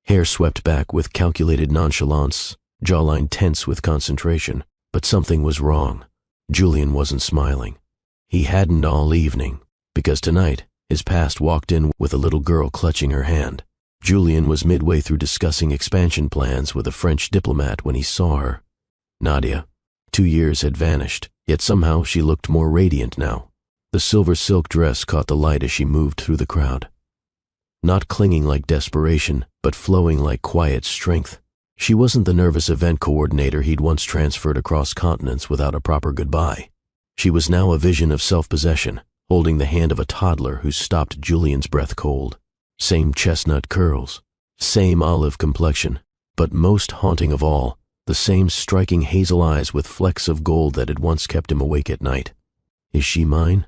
hair swept back with calculated nonchalance, jawline tense with concentration. But something was wrong. Julian wasn't smiling. He hadn't all evening, because tonight, his past walked in with a little girl clutching her hand. Julian was midway through discussing expansion plans with a French diplomat when he saw her. Nadia. 2 years had vanished, yet somehow she looked more radiant now. The silver silk dress caught the light as she moved through the crowd. Not clinging like desperation, but flowing like quiet strength. She wasn't the nervous event coordinator he'd once transferred across continents without a proper goodbye. She was now a vision of self-possession, holding the hand of a toddler who stopped Julian's breath cold. Same chestnut curls, same olive complexion, but most haunting of all, the same striking hazel eyes with flecks of gold that had once kept him awake at night. "Is she mine?"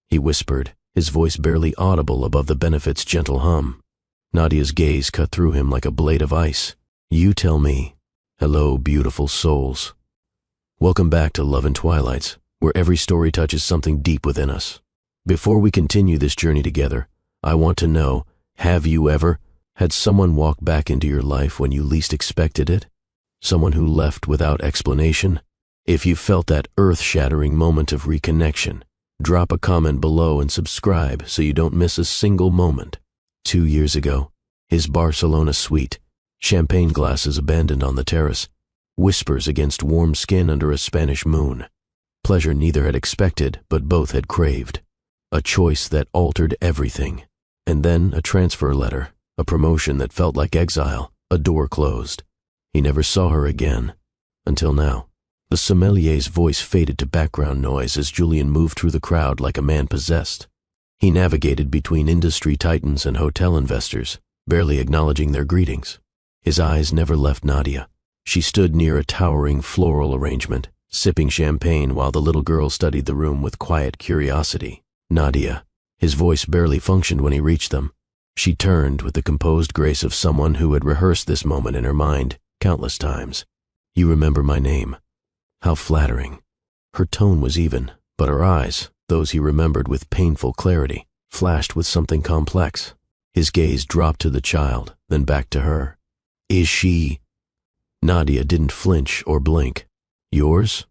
he whispered, his voice barely audible above the benefit's gentle hum. Nadia's gaze cut through him like a blade of ice. "You tell me." "Hello, beautiful souls. Welcome back to Love and Twilights, where every story touches something deep within us. Before we continue this journey together, I want to know, have you ever had someone walk back into your life when you least expected it? Someone who left without explanation? If you felt that earth-shattering moment of reconnection, drop a comment below and subscribe so you don't miss a single moment. 2 years ago, his Barcelona suite, champagne glasses abandoned on the terrace, whispers against warm skin under a Spanish moon. Pleasure neither had expected, but both had craved. A choice that altered everything. And then a transfer letter, a promotion that felt like exile, a door closed. He never saw her again. Until now. The sommelier's voice faded to background noise as Julian moved through the crowd like a man possessed. He navigated between industry titans and hotel investors, barely acknowledging their greetings. His eyes never left Nadia. She stood near a towering floral arrangement, sipping champagne while the little girl studied the room with quiet curiosity. "Nadia." His voice barely functioned when he reached them. She turned with the composed grace of someone who had rehearsed this moment in her mind countless times. "You remember my name." How flattering. Her tone was even, but her eyes, those he remembered with painful clarity, flashed with something complex. His gaze dropped to the child, then back to her. "Is she—" Nadia didn't flinch or blink. "Yours?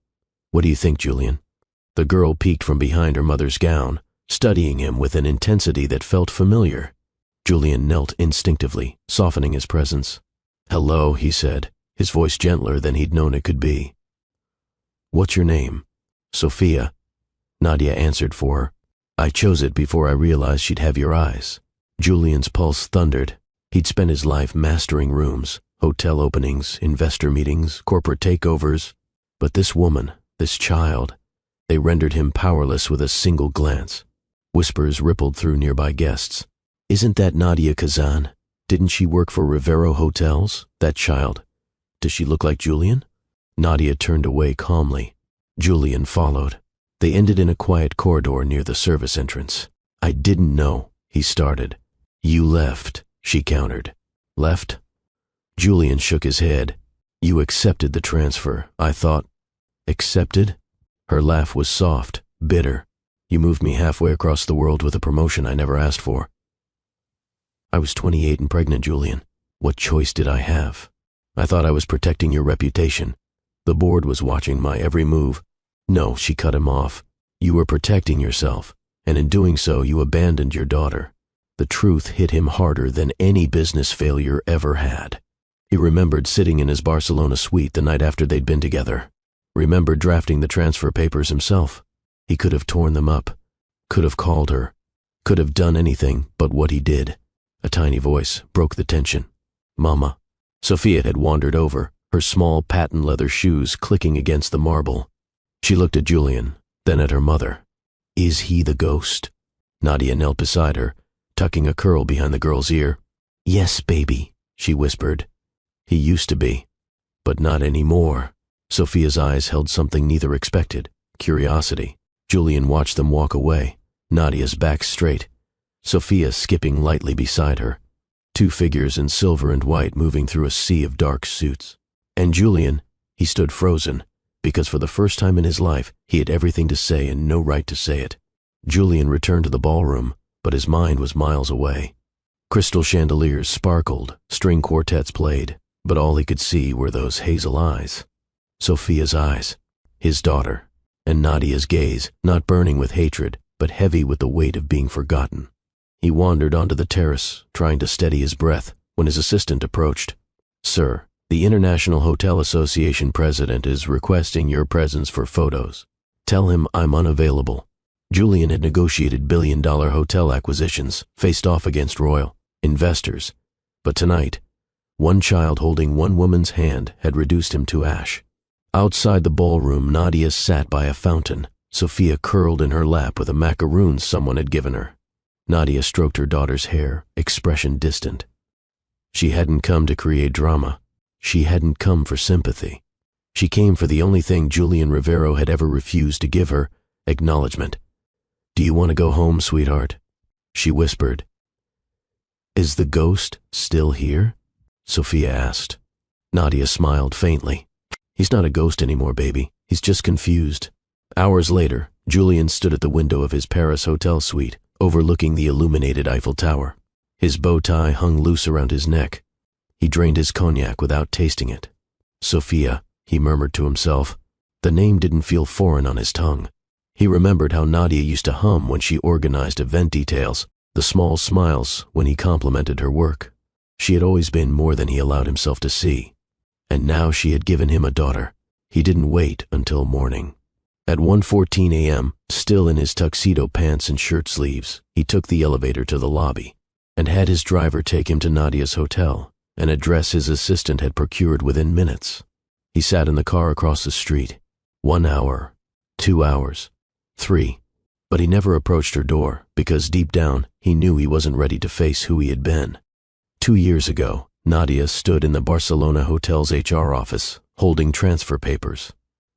What do you think, Julian?" The girl peeked from behind her mother's gown, studying him with an intensity that felt familiar. Julian knelt instinctively, softening his presence. "Hello," he said, his voice gentler than he'd known it could be. "What's your name?" "Sophia." Nadia answered for her. "I chose it before I realized she'd have your eyes." Julian's pulse thundered. He'd spent his life mastering rooms, hotel openings, investor meetings, corporate takeovers. But this woman, this child, they rendered him powerless with a single glance. Whispers rippled through nearby guests. "Isn't that Nadia Kazan? Didn't she work for Rivero Hotels? That child. Does she look like Julian?" Nadia turned away calmly. Julian followed. They ended in a quiet corridor near the service entrance. "I didn't know," he started. "You left," she countered. "Left?" Julian shook his head. "You accepted the transfer, I thought." "Accepted?" Her laugh was soft, bitter. "You moved me halfway across the world with a promotion I never asked for." "I was 28 and pregnant, Julian. What choice did I have? I thought I was protecting your reputation. The board was watching my every move." "No," she cut him off. "You were protecting yourself, and in doing so you abandoned your daughter." The truth hit him harder than any business failure ever had. He remembered sitting in his Barcelona suite the night after they'd been together. Remembered drafting the transfer papers himself. He could have torn them up, could have called her, could have done anything but what he did. A tiny voice broke the tension. "Mama." Sophia had wandered over, her small patent leather shoes clicking against the marble. She looked at Julian, then at her mother. "Is he the ghost?" Nadia knelt beside her, tucking a curl behind the girl's ear. "Yes, baby," she whispered. "He used to be, but not anymore." Sophia's eyes held something neither expected, curiosity. Julian watched them walk away, Nadia's back straight, Sophia skipping lightly beside her. 2 figures in silver and white moving through a sea of dark suits. And Julian, he stood frozen, because for the first time in his life he had everything to say and no right to say it. Julian returned to the ballroom, but his mind was miles away. Crystal chandeliers sparkled, string quartets played, but all he could see were those hazel eyes. Sophia's eyes, his daughter, and Nadia's gaze, not burning with hatred, but heavy with the weight of being forgotten. He wandered onto the terrace, trying to steady his breath, when his assistant approached. "Sir, the International Hotel Association president is requesting your presence for photos. Tell him I'm unavailable." Julian had negotiated billion-dollar hotel acquisitions, faced off against royal investors. But tonight, one child holding one woman's hand had reduced him to ash. Outside the ballroom, Nadia sat by a fountain, Sophia curled in her lap with a macaroon someone had given her. Nadia stroked her daughter's hair, expression distant. She hadn't come to create drama. She hadn't come for sympathy. She came for the only thing Julian Rivero had ever refused to give her, acknowledgement. "Do you want to go home, sweetheart?" She whispered. "Is the ghost still here?" Sophia asked. Nadia smiled faintly. "He's not a ghost anymore, baby. He's just confused." Hours later, Julian stood at the window of his Paris hotel suite, overlooking the illuminated Eiffel Tower. His bow tie hung loose around his neck. He drained his cognac without tasting it. "Sophia," he murmured to himself. The name didn't feel foreign on his tongue. He remembered how Nadia used to hum when she organized event details, the small smiles when he complimented her work. She had always been more than he allowed himself to see. And now she had given him a daughter. He didn't wait until morning. At 1:14 a.m., still in his tuxedo pants and shirt sleeves, he took the elevator to the lobby and had his driver take him to Nadia's hotel, an address his assistant had procured within minutes. He sat in the car across the street. 1 hour, 2 hours, 3. But he never approached her door because deep down he knew he wasn't ready to face who he had been. 2 years ago, Nadia stood in the Barcelona hotel's HR office, holding transfer papers.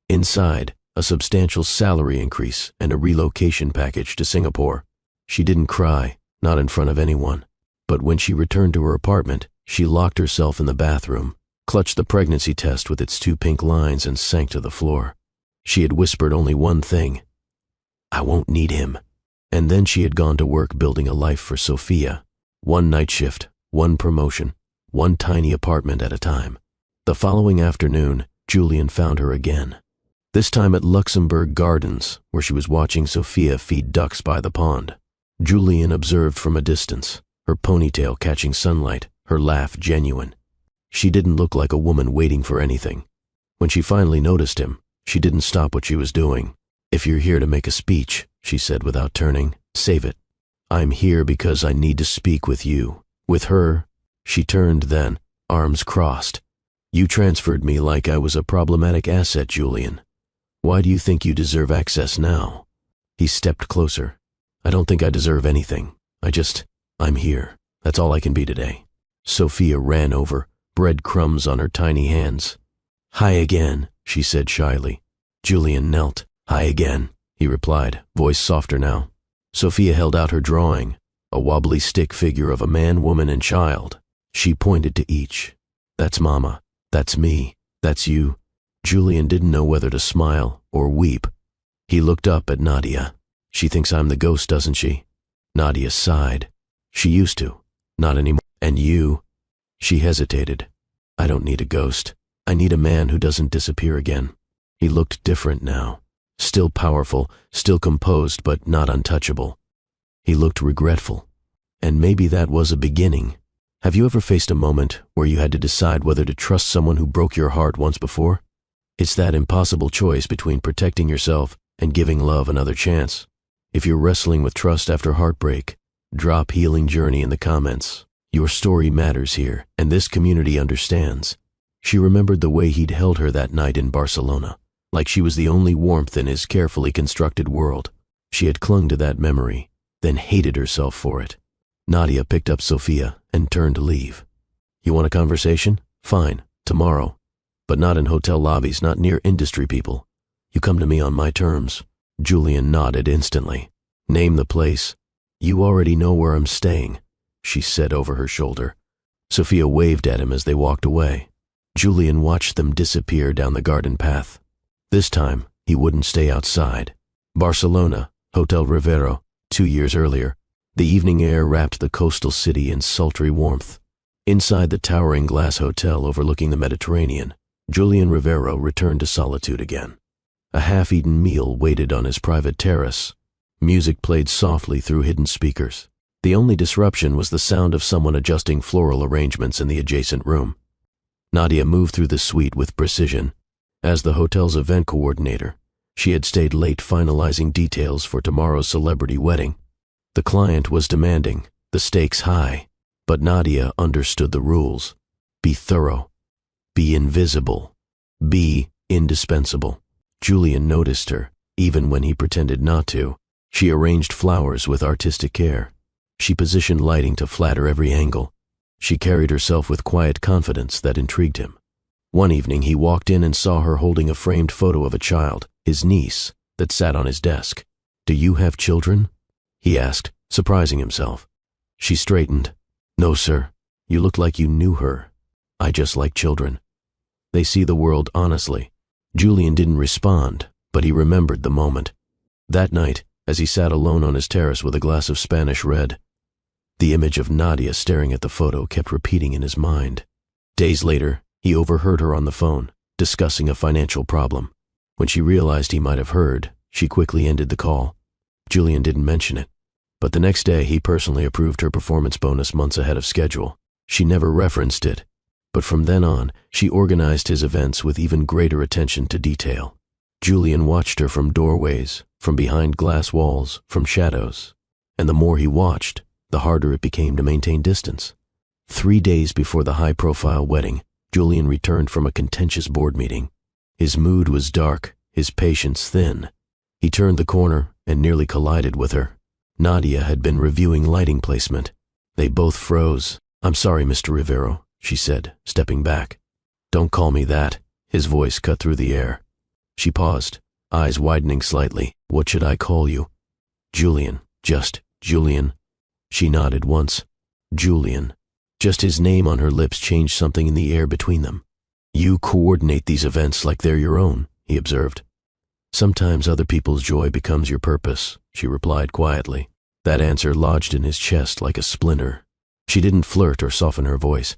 Inside, a substantial salary increase and a relocation package to Singapore. She didn't cry, not in front of anyone. But when she returned to her apartment, she locked herself in the bathroom, clutched the pregnancy test with its 2 pink lines and sank to the floor. She had whispered only one thing: "I won't need him." And then she had gone to work building a life for Sophia. One night shift, one promotion, one tiny apartment at a time. The following afternoon, Julian found her again. This time at Luxembourg Gardens, where she was watching Sophia feed ducks by the pond. Julian observed from a distance, her ponytail catching sunlight, her laugh genuine. She didn't look like a woman waiting for anything. When she finally noticed him, she didn't stop what she was doing. "If you're here to make a speech," she said without turning, "save it. I'm here because I need to speak with you." With her, she turned then, arms crossed. "You transferred me like I was a problematic asset, Julian. Why do you think you deserve access now?" He stepped closer. "I don't think I deserve anything. I'm here. That's all I can be today." Sophia ran over, breadcrumbs on her tiny hands. "Hi again," she said shyly. Julian knelt. "Hi again," he replied, voice softer now. Sophia held out her drawing, a wobbly stick figure of a man, woman, and child. She pointed to each. "That's Mama. That's me. That's you." Julian didn't know whether to smile or weep. He looked up at Nadia. "She thinks I'm the ghost, doesn't she?" Nadia sighed. "She used to. Not anymore. And you?" She hesitated. "I don't need a ghost. I need a man who doesn't disappear again." He looked different now. Still powerful, still composed, but not untouchable. He looked regretful. And maybe that was a beginning. Have you ever faced a moment where you had to decide whether to trust someone who broke your heart once before? It's that impossible choice between protecting yourself and giving love another chance. If you're wrestling with trust after heartbreak, drop Healing Journey in the comments. Your story matters here, and this community understands. She remembered the way he'd held her that night in Barcelona, like she was the only warmth in his carefully constructed world. She had clung to that memory, then hated herself for it. Nadia picked up Sophia and turned to leave. "You want a conversation? Fine, tomorrow. But not in hotel lobbies, not near industry people. You come to me on my terms." Julian nodded instantly. "Name the place." "You already know where I'm staying," she said over her shoulder. Sophia waved at him as they walked away. Julian watched them disappear down the garden path. This time, he wouldn't stay outside. Barcelona, Hotel Rivero, 2 years earlier. The evening air wrapped the coastal city in sultry warmth. Inside the towering glass hotel overlooking the Mediterranean, Julian Rivero returned to solitude again. A half-eaten meal waited on his private terrace. Music played softly through hidden speakers. The only disruption was the sound of someone adjusting floral arrangements in the adjacent room. Nadia moved through the suite with precision. As the hotel's event coordinator, she had stayed late finalizing details for tomorrow's celebrity wedding. The client was demanding, the stakes high, but Nadia understood the rules. Be thorough. Be invisible. Be indispensable. Julian noticed her, even when he pretended not to. She arranged flowers with artistic care. She positioned lighting to flatter every angle. She carried herself with quiet confidence that intrigued him. One evening he walked in and saw her holding a framed photo of a child, his niece, that sat on his desk. "Do you have children?" he asked, surprising himself. She straightened. "No, sir. You look like you knew her. I just like children. They see the world honestly." Julian didn't respond, but he remembered the moment. That night, as he sat alone on his terrace with a glass of Spanish red, the image of Nadia staring at the photo kept repeating in his mind. Days later, he overheard her on the phone, discussing a financial problem. When she realized he might have heard, she quickly ended the call. Julian didn't mention it, but the next day he personally approved her performance bonus months ahead of schedule. She never referenced it, but from then on, she organized his events with even greater attention to detail. Julian watched her from doorways, from behind glass walls, from shadows, and the more he watched, the harder it became to maintain distance. 3 days before the high-profile wedding, Julian returned from a contentious board meeting. His mood was dark, his patience thin. He turned the corner and nearly collided with her. Nadia had been reviewing lighting placement. They both froze. "I'm sorry, Mr. Rivero," she said, stepping back. "Don't call me that." His voice cut through the air. She paused, eyes widening slightly. "What should I call you?" "Julian. Just Julian." She nodded once. "Julian." Just his name on her lips changed something in the air between them. "You coordinate these events like they're your own," he observed. "Sometimes other people's joy becomes your purpose," she replied quietly. That answer lodged in his chest like a splinter. She didn't flirt or soften her voice.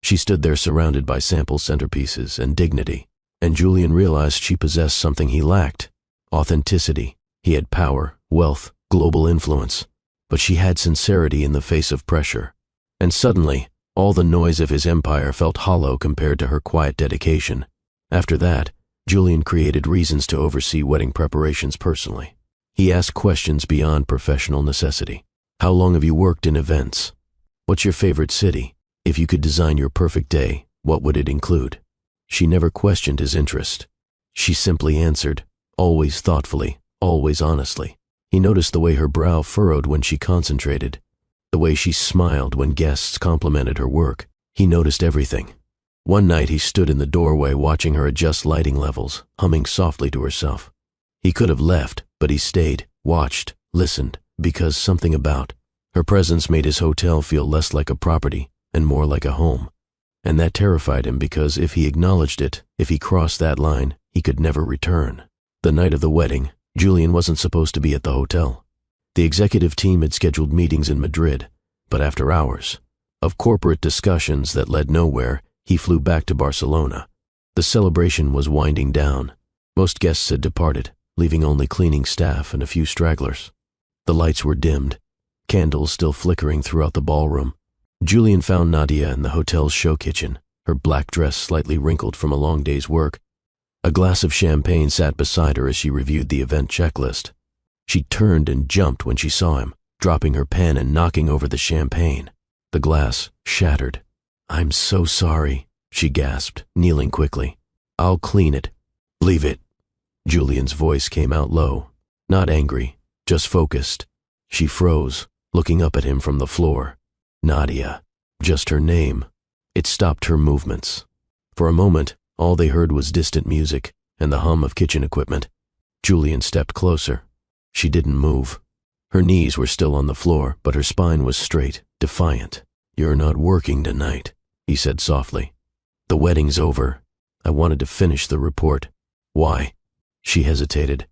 She stood there surrounded by sample centerpieces and dignity, and Julian realized she possessed something he lacked: authenticity. He had power, wealth, global influence, but she had sincerity in the face of pressure. And suddenly, all the noise of his empire felt hollow compared to her quiet dedication. After that, Julian created reasons to oversee wedding preparations personally. He asked questions beyond professional necessity. "How long have you worked in events? What's your favorite city? If you could design your perfect day, what would it include?" She never questioned his interest. She simply answered, always thoughtfully, always honestly. He noticed the way her brow furrowed when she concentrated, the way she smiled when guests complimented her work. He noticed everything. One night he stood in the doorway watching her adjust lighting levels, humming softly to herself. He could have left, but he stayed, watched, listened, because something about her presence made his hotel feel less like a property and more like a home. And that terrified him because if he acknowledged it, if he crossed that line, he could never return. The night of the wedding, Julian wasn't supposed to be at the hotel. The executive team had scheduled meetings in Madrid, but after hours of corporate discussions that led nowhere, he flew back to Barcelona. The celebration was winding down. Most guests had departed, leaving only cleaning staff and a few stragglers. The lights were dimmed, candles still flickering throughout the ballroom. Julian found Nadia in the hotel's show kitchen, her black dress slightly wrinkled from a long day's work. A glass of champagne sat beside her as she reviewed the event checklist. She turned and jumped when she saw him, dropping her pen and knocking over the champagne. The glass shattered. "I'm so sorry," she gasped, kneeling quickly. "I'll clean it." "Leave it." Julian's voice came out low, not angry, just focused. She froze, looking up at him from the floor. Nadia. Just her name. It stopped her movements. For a moment, all they heard was distant music and the hum of kitchen equipment. Julian stepped closer. She didn't move. Her knees were still on the floor, but her spine was straight, defiant. "You're not working tonight," he said softly. "The wedding's over. I wanted to finish the report." "Why?" She hesitated.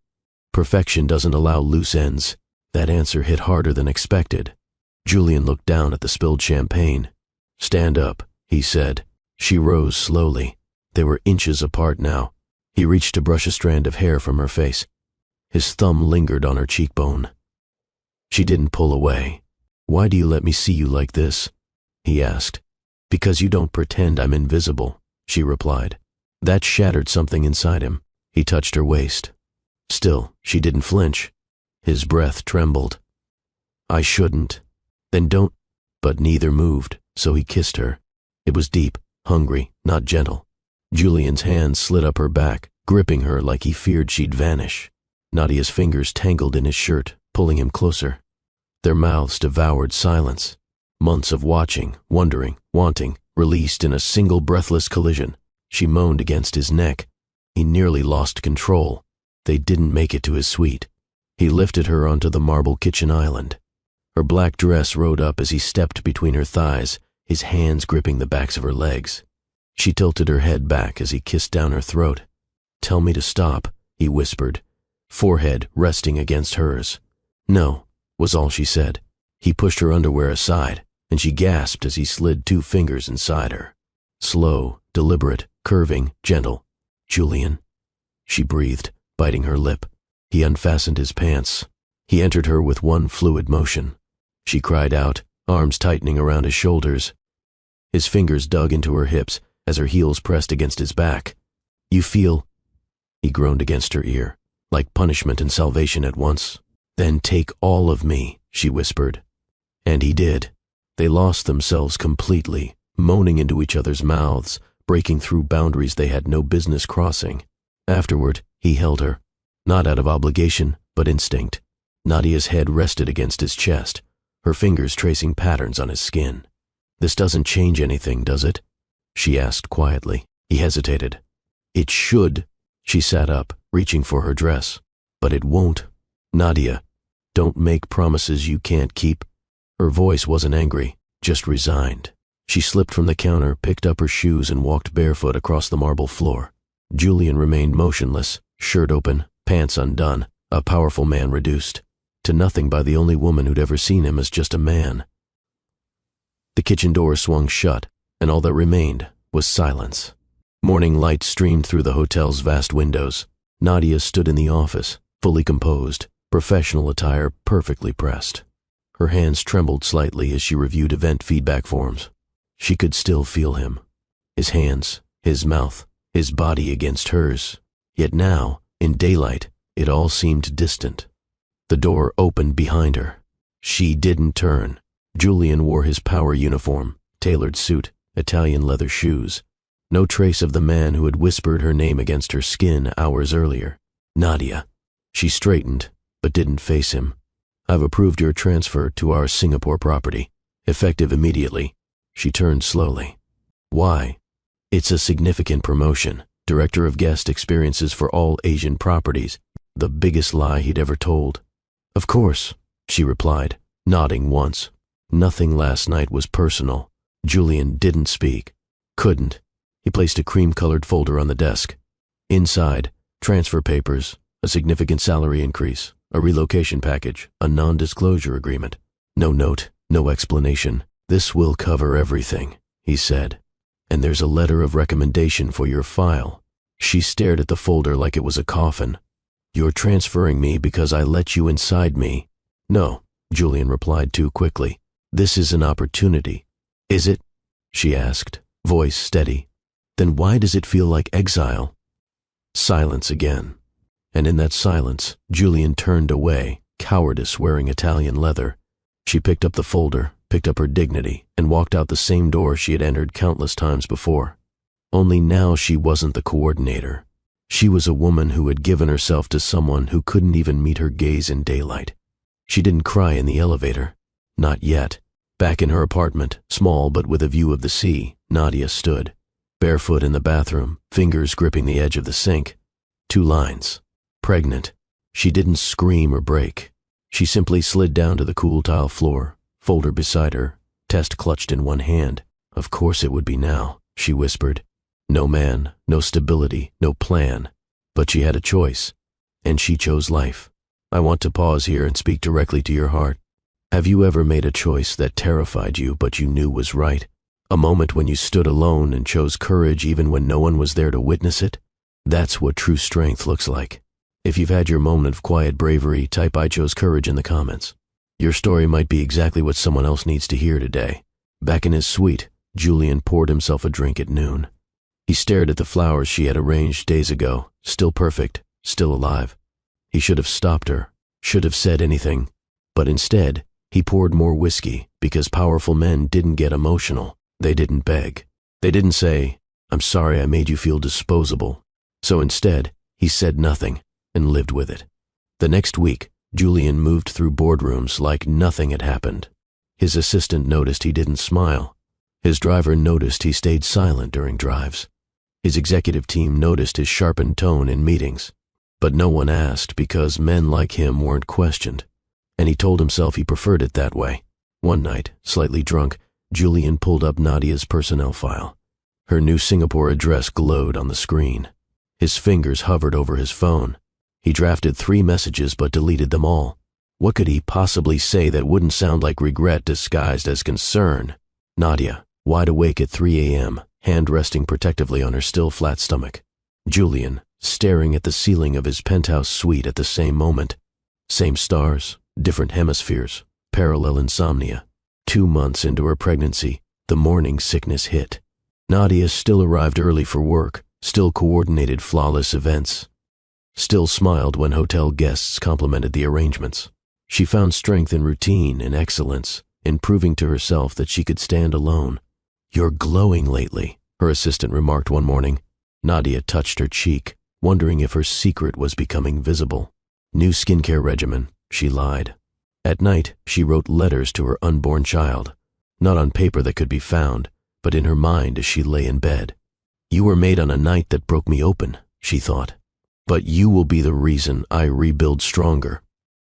Perfection doesn't allow loose ends. That answer hit harder than expected. Julian looked down at the spilled champagne. "Stand up," he said. She rose slowly. They were inches apart now. He reached to brush a strand of hair from her face. His thumb lingered on her cheekbone. She didn't pull away. "Why do you let me see you like this?" he asked. "Because you don't pretend I'm invisible," she replied. That shattered something inside him. He touched her waist. Still, she didn't flinch. His breath trembled. "I shouldn't." "Then don't." But neither moved, so he kissed her. It was deep, hungry, not gentle. Julian's hands slid up her back, gripping her like he feared she'd vanish. Nadia's fingers tangled in his shirt, pulling him closer. Their mouths devoured silence. Months of watching, wondering, wanting, released in a single breathless collision. She moaned against his neck. He nearly lost control. They didn't make it to his suite. He lifted her onto the marble kitchen island. Her black dress rode up as he stepped between her thighs, his hands gripping the backs of her legs. She tilted her head back as he kissed down her throat. "Tell me to stop," he whispered, forehead resting against hers. "No," was all she said. He pushed her underwear aside, and she gasped as he slid 2 fingers inside her. Slow, deliberate, curving, gentle. "Julian," she breathed, biting her lip. He unfastened his pants. He entered her with one fluid motion. She cried out, arms tightening around his shoulders. His fingers dug into her hips as her heels pressed against his back. "You feel—" He groaned against her ear, like punishment and salvation at once. "Then take all of me," she whispered. And he did. They lost themselves completely, moaning into each other's mouths, breaking through boundaries they had no business crossing. Afterward, he held her, not out of obligation, but instinct. Nadia's head rested against his chest, her fingers tracing patterns on his skin. "This doesn't change anything, does it?" she asked quietly. He hesitated. "It should." She sat up, reaching for her dress. "But it won't. Nadia, don't make promises you can't keep." Her voice wasn't angry, just resigned. She slipped from the counter, picked up her shoes, and walked barefoot across the marble floor. Julian remained motionless, shirt open, pants undone, a powerful man reduced to nothing by the only woman who'd ever seen him as just a man. The kitchen door swung shut, and all that remained was silence. Morning light streamed through the hotel's vast windows. Nadia stood in the office, fully composed, professional attire perfectly pressed. Her hands trembled slightly as she reviewed event feedback forms. She could still feel him. His hands, his mouth, his body against hers. Yet now, in daylight, it all seemed distant. The door opened behind her. She didn't turn. Julian wore his power uniform, tailored suit, Italian leather shoes. No trace of the man who had whispered her name against her skin hours earlier. "Nadia." She straightened, but didn't face him. "I've approved your transfer to our Singapore property, effective immediately." She turned slowly. "Why?" "It's a significant promotion. Director of guest experiences for all Asian properties." The biggest lie he'd ever told. "Of course," she replied, nodding once. Nothing last night was personal. Julian didn't speak. Couldn't. He placed a cream-colored folder on the desk. Inside, transfer papers, a significant salary increase, a relocation package, a non-disclosure agreement. No note, no explanation. "This will cover everything," he said. "And there's a letter of recommendation for your file." She stared at the folder like it was a coffin. "You're transferring me because I let you inside me." "No," Julian replied too quickly. "This is an opportunity." "Is it?" she asked, voice steady. "Then why does it feel like exile?" Silence again. And in that silence, Julian turned away, cowardice wearing Italian leather. She picked up the folder, picked up her dignity, and walked out the same door she had entered countless times before. Only now she wasn't the coordinator. She was a woman who had given herself to someone who couldn't even meet her gaze in daylight. She didn't cry in the elevator. Not yet. Back in her apartment, small but with a view of the sea, Nadia stood, barefoot in the bathroom, fingers gripping the edge of the sink. 2 lines. Pregnant. She didn't scream or break. She simply slid down to the cool tile floor, folder beside her, test clutched in one hand. Of course it would be now, she whispered. No man, no stability, no plan. But she had a choice, and she chose life. I want to pause here and speak directly to your heart. Have you ever made a choice that terrified you but you knew was right? A moment when you stood alone and chose courage even when no one was there to witness it? That's what true strength looks like. If you've had your moment of quiet bravery, type "I chose courage" in the comments. Your story might be exactly what someone else needs to hear today. Back in his suite, Julian poured himself a drink at noon. He stared at the flowers she had arranged days ago, still perfect, still alive. He should have stopped her, should have said anything, but instead, he poured more whiskey because powerful men didn't get emotional. They didn't beg. They didn't say, "I'm sorry I made you feel disposable." So instead, he said nothing and lived with it. The next week, Julian moved through boardrooms like nothing had happened. His assistant noticed he didn't smile. His driver noticed he stayed silent during drives. His executive team noticed his sharpened tone in meetings. But no one asked because men like him weren't questioned. And he told himself he preferred it that way. One night, slightly drunk, Julian pulled up Nadia's personnel file. Her new Singapore address glowed on the screen. His fingers hovered over his phone. He drafted 3 messages but deleted them all. What could he possibly say that wouldn't sound like regret disguised as concern? Nadia, wide awake at 3 a.m., hand resting protectively on her still flat stomach. Julian, staring at the ceiling of his penthouse suite at the same moment. Same stars, different hemispheres, parallel insomnia. 2 months into her pregnancy, the morning sickness hit. Nadia still arrived early for work, still coordinated flawless events, still smiled when hotel guests complimented the arrangements. She found strength in routine and excellence, in proving to herself that she could stand alone. "You're glowing lately," her assistant remarked one morning. Nadia touched her cheek, wondering if her secret was becoming visible. "New skincare regimen," she lied. At night, she wrote letters to her unborn child, not on paper that could be found, but in her mind as she lay in bed. "You were made on a night that broke me open," she thought. "But you will be the reason I rebuild stronger."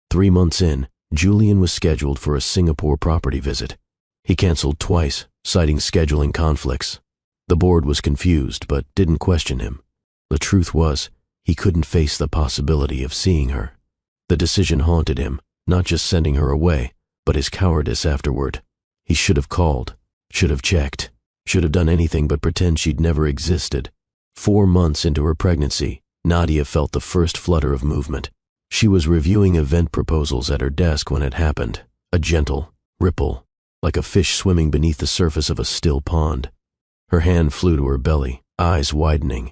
3 months in, Julian was scheduled for a Singapore property visit. He canceled twice, citing scheduling conflicts. The board was confused, but didn't question him. The truth was, he couldn't face the possibility of seeing her. The decision haunted him, not just sending her away, but his cowardice afterward. He should have called, should have checked, should have done anything but pretend she'd never existed. 4 months into her pregnancy, Nadia felt the first flutter of movement. She was reviewing event proposals at her desk when it happened, a gentle ripple, like a fish swimming beneath the surface of a still pond. Her hand flew to her belly, eyes widening.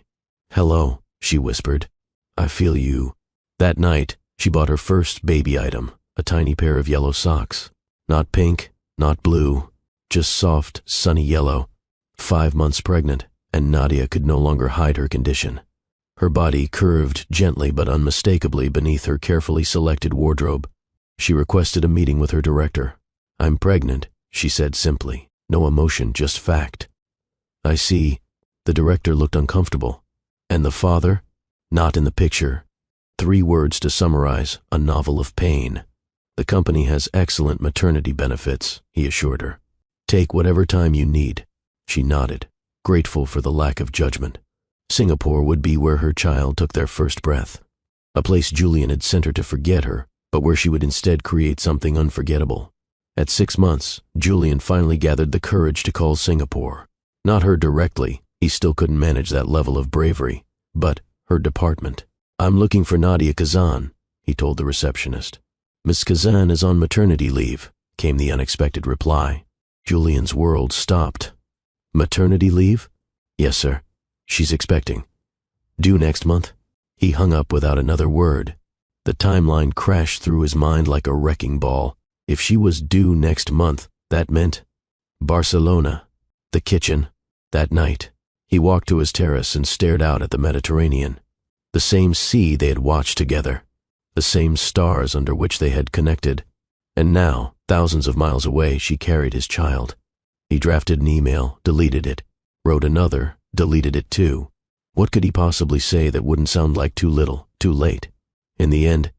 "Hello," she whispered. "I feel you." That night, she bought her first baby item, a tiny pair of yellow socks. Not pink, not blue, just soft, sunny yellow. 5 months pregnant, and Nadia could no longer hide her condition. Her body curved gently but unmistakably beneath her carefully selected wardrobe. She requested a meeting with her director. "I'm pregnant," she said simply. No emotion, just fact. "I see." The director looked uncomfortable. "And the father?" "Not in the picture." 3 words to summarize a novel of pain. "The company has excellent maternity benefits," he assured her. "Take whatever time you need." She nodded, grateful for the lack of judgment. Singapore would be where her child took their first breath. A place Julian had sent her to forget her, but where she would instead create something unforgettable. At 6 months, Julian finally gathered the courage to call Singapore. Not her directly, he still couldn't manage that level of bravery, but her department. "I'm looking for Nadia Kazan," he told the receptionist. "Miss Kazan is on maternity leave," came the unexpected reply. Julian's world stopped. "Maternity leave?" "Yes, sir. She's expecting." "Due next month?" He hung up without another word. The timeline crashed through his mind like a wrecking ball. If she was due next month, that meant Barcelona, the kitchen. That night, he walked to his terrace and stared out at the Mediterranean. The same sea they had watched together, the same stars under which they had connected. And now, thousands of miles away, she carried his child. He drafted an email, deleted it, wrote another, deleted it too. What could he possibly say that wouldn't sound like too little, too late? In the end,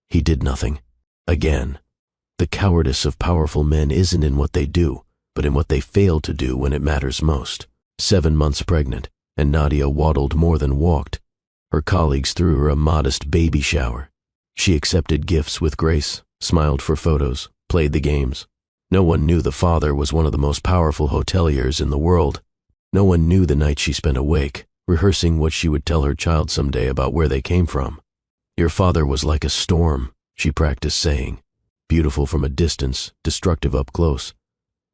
he did nothing. Again. The cowardice of powerful men isn't in what they do, but in what they fail to do when it matters most. 7 months pregnant, and Nadia waddled more than walked. Her colleagues threw her a modest baby shower. She accepted gifts with grace, smiled for photos, played the games. No one knew the father was one of the most powerful hoteliers in the world. No one knew the night she spent awake, rehearsing what she would tell her child someday about where they came from. Your father was like a storm, she practiced saying. Beautiful from a distance, destructive up close.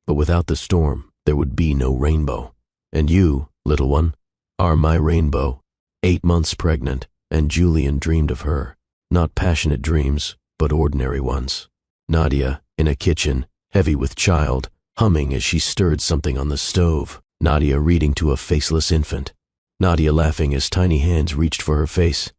But without the storm, there would be no rainbow. And you, little one, are my rainbow. 8 months pregnant, and Julian dreamed of her. Not passionate dreams, but ordinary ones. Nadia, in a kitchen, heavy with child, humming as she stirred something on the stove. Nadia reading to a faceless infant. Nadia laughing as tiny hands reached for her face.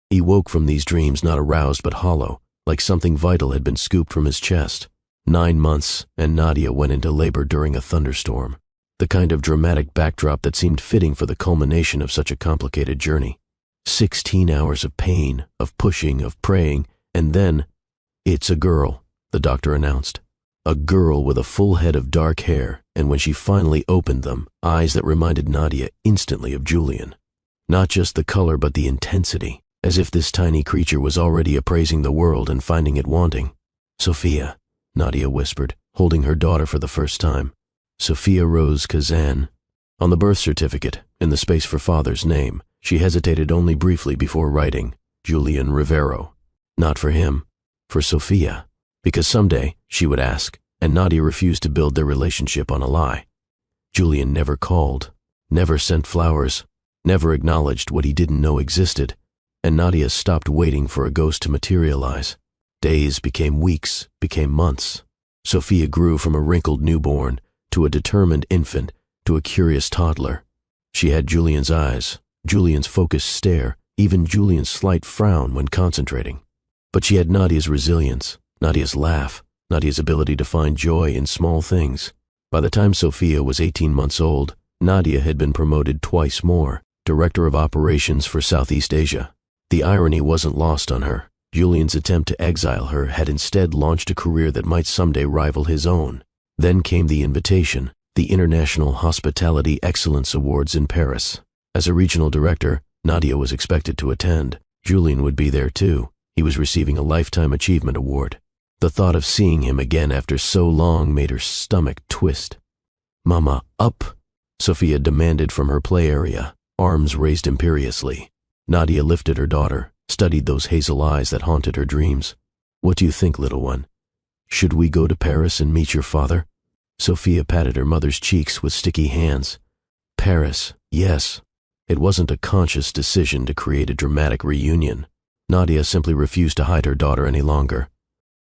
He woke from these dreams not aroused but hollow, like something vital had been scooped from his chest. 9 months, and Nadia went into labor during a thunderstorm. The kind of dramatic backdrop that seemed fitting for the culmination of such a complicated journey. 16 hours of pain, of pushing, of praying, and then, "It's a girl," the doctor announced. A girl with a full head of dark hair, and when she finally opened them, eyes that reminded Nadia instantly of Julian. Not just the color but the intensity, as if this tiny creature was already appraising the world and finding it wanting. "Sophia," Nadia whispered, holding her daughter for the first time. Sophia Rose Kazan. On the birth certificate, in the space for father's name, she hesitated only briefly before writing, Julian Rivero. Not for him, for Sophia. Because someday, she would ask, and Nadia refused to build their relationship on a lie. Julian never called, never sent flowers, never acknowledged what he didn't know existed, and Nadia stopped waiting for a ghost to materialize. Days became weeks, became months. Sophia grew from a wrinkled newborn, to a determined infant, to a curious toddler. She had Julian's eyes, Julian's focused stare, even Julian's slight frown when concentrating. But she had Nadia's resilience, Nadia's laugh, Nadia's ability to find joy in small things. By the time Sophia was 18 months old, Nadia had been promoted twice more, Director of Operations for Southeast Asia. The irony wasn't lost on her. Julian's attempt to exile her had instead launched a career that might someday rival his own. Then came the invitation, the International Hospitality Excellence Awards in Paris. As a regional director, Nadia was expected to attend. Julian would be there too. He was receiving a Lifetime Achievement Award. The thought of seeing him again after so long made her stomach twist. "Mama, up!" Sophia demanded from her play area, arms raised imperiously. Nadia lifted her daughter, studied those hazel eyes that haunted her dreams. "What do you think, little one? Should we go to Paris and meet your father?" Sophia patted her mother's cheeks with sticky hands. Paris, yes. It wasn't a conscious decision to create a dramatic reunion. Nadia simply refused to hide her daughter any longer.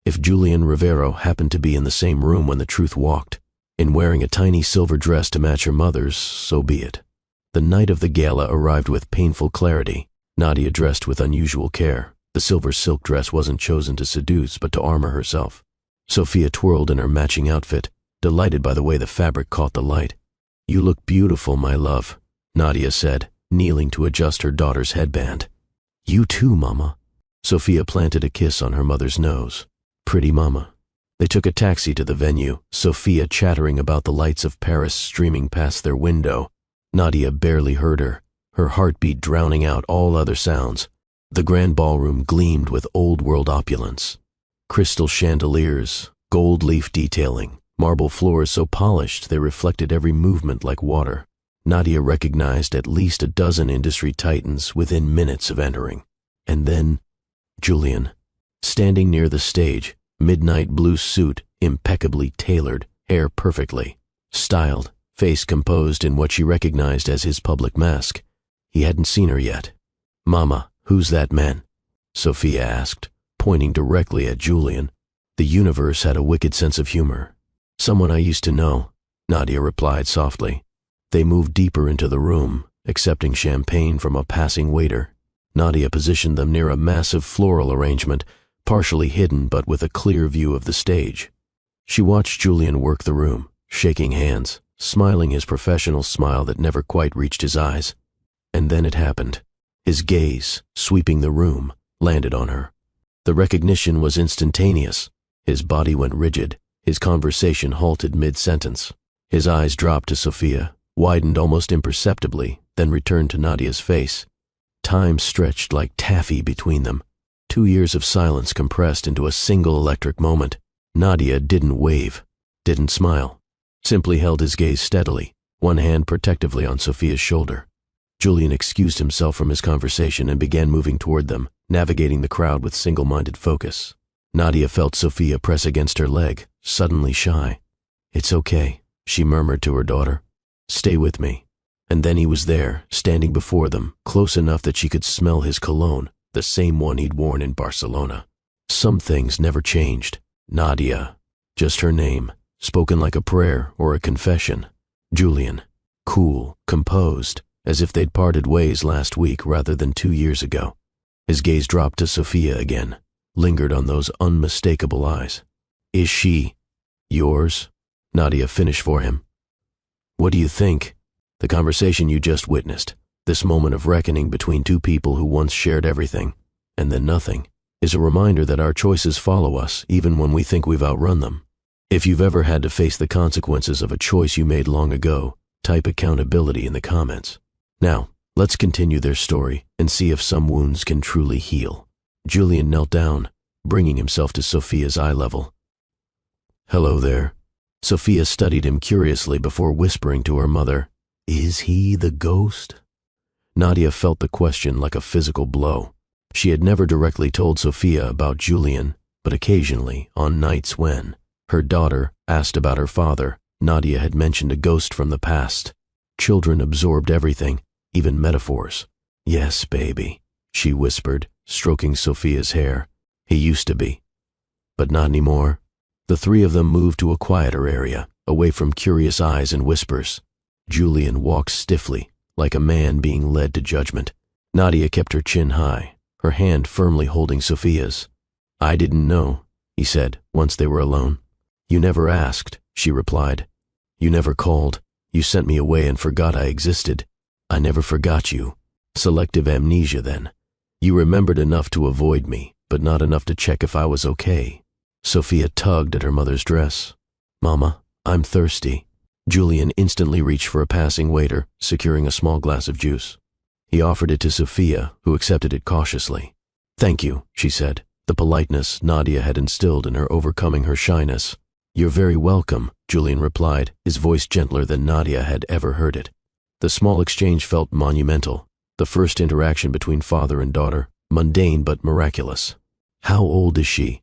If Julian Rivero happened to be in the same room when the truth walked, in wearing a tiny silver dress to match her mother's, so be it. The night of the gala arrived with painful clarity. Nadia dressed with unusual care. The silver silk dress wasn't chosen to seduce but to armor herself. Sophia twirled in her matching outfit, delighted by the way the fabric caught the light. "You look beautiful, my love," Nadia said, kneeling to adjust her daughter's headband. "You too, Mama." Sophia planted a kiss on her mother's nose. "Pretty Mama." They took a taxi to the venue, Sophia chattering about the lights of Paris streaming past their window. Nadia barely heard her, her heartbeat drowning out all other sounds. The grand ballroom gleamed with old-world opulence. Crystal chandeliers, gold leaf detailing, marble floors so polished they reflected every movement like water. Nadia recognized at least a dozen industry titans within minutes of entering. And then, Julian, standing near the stage, midnight blue suit, impeccably tailored, hair perfectly, styled, face composed in what she recognized as his public mask. He hadn't seen her yet. "Mama, who's that man?" Sophia asked, pointing directly at Julian. The universe had a wicked sense of humor. "Someone I used to know," Nadia replied softly. They moved deeper into the room, accepting champagne from a passing waiter. Nadia positioned them near a massive floral arrangement, partially hidden but with a clear view of the stage. She watched Julian work the room, shaking hands, smiling his professional smile that never quite reached his eyes. And then it happened. His gaze, sweeping the room, landed on her. The recognition was instantaneous. His body went rigid, his conversation halted mid-sentence. His eyes dropped to Sophia, widened almost imperceptibly, then returned to Nadia's face. Time stretched like taffy between them. 2 years of silence compressed into a single electric moment. Nadia didn't wave, didn't smile, simply held his gaze steadily, one hand protectively on Sophia's shoulder. Julian excused himself from his conversation and began moving toward them, navigating the crowd with single-minded focus. Nadia felt Sophia press against her leg, suddenly shy. "It's okay," she murmured to her daughter. "Stay with me." And then he was there, standing before them, close enough that she could smell his cologne, the same one he'd worn in Barcelona. Some things never changed. Nadia, just her name, spoken like a prayer or a confession. Julian, cool, composed, as if they'd parted ways last week rather than 2 years ago. His gaze dropped to Sophia again, lingered on those unmistakable eyes. "Is she yours?" Nadia finished for him. "What do you think? The conversation you just witnessed, this moment of reckoning between two people who once shared everything, and then nothing, is a reminder that our choices follow us even when we think we've outrun them. If you've ever had to face the consequences of a choice you made long ago, type accountability in the comments. Now, let's continue their story and see if some wounds can truly heal." Julian knelt down, bringing himself to Sophia's eye level. "Hello there." Sophia studied him curiously before whispering to her mother, "Is he the ghost?" Nadia felt the question like a physical blow. She had never directly told Sophia about Julian, but occasionally, on nights when her daughter asked about her father, Nadia had mentioned a ghost from the past. Children absorbed everything, even metaphors. "Yes, baby," she whispered, stroking Sophia's hair. "He used to be. But not anymore." The three of them moved to a quieter area, away from curious eyes and whispers. Julian walked stiffly, like a man being led to judgment. Nadia kept her chin high, her hand firmly holding Sophia's. "I didn't know," he said, once they were alone. "You never asked," she replied. "You never called. You sent me away and forgot I existed." "I never forgot you. Selective amnesia, then. You remembered enough to avoid me, but not enough to check if I was okay." Sophia tugged at her mother's dress. "Mama, I'm thirsty." Julian instantly reached for a passing waiter, securing a small glass of juice. He offered it to Sophia, who accepted it cautiously. "Thank you," she said, the politeness Nadia had instilled in her overcoming her shyness. "You're very welcome," Julian replied, his voice gentler than Nadia had ever heard it. The small exchange felt monumental, the first interaction between father and daughter, mundane but miraculous. "How old is she?"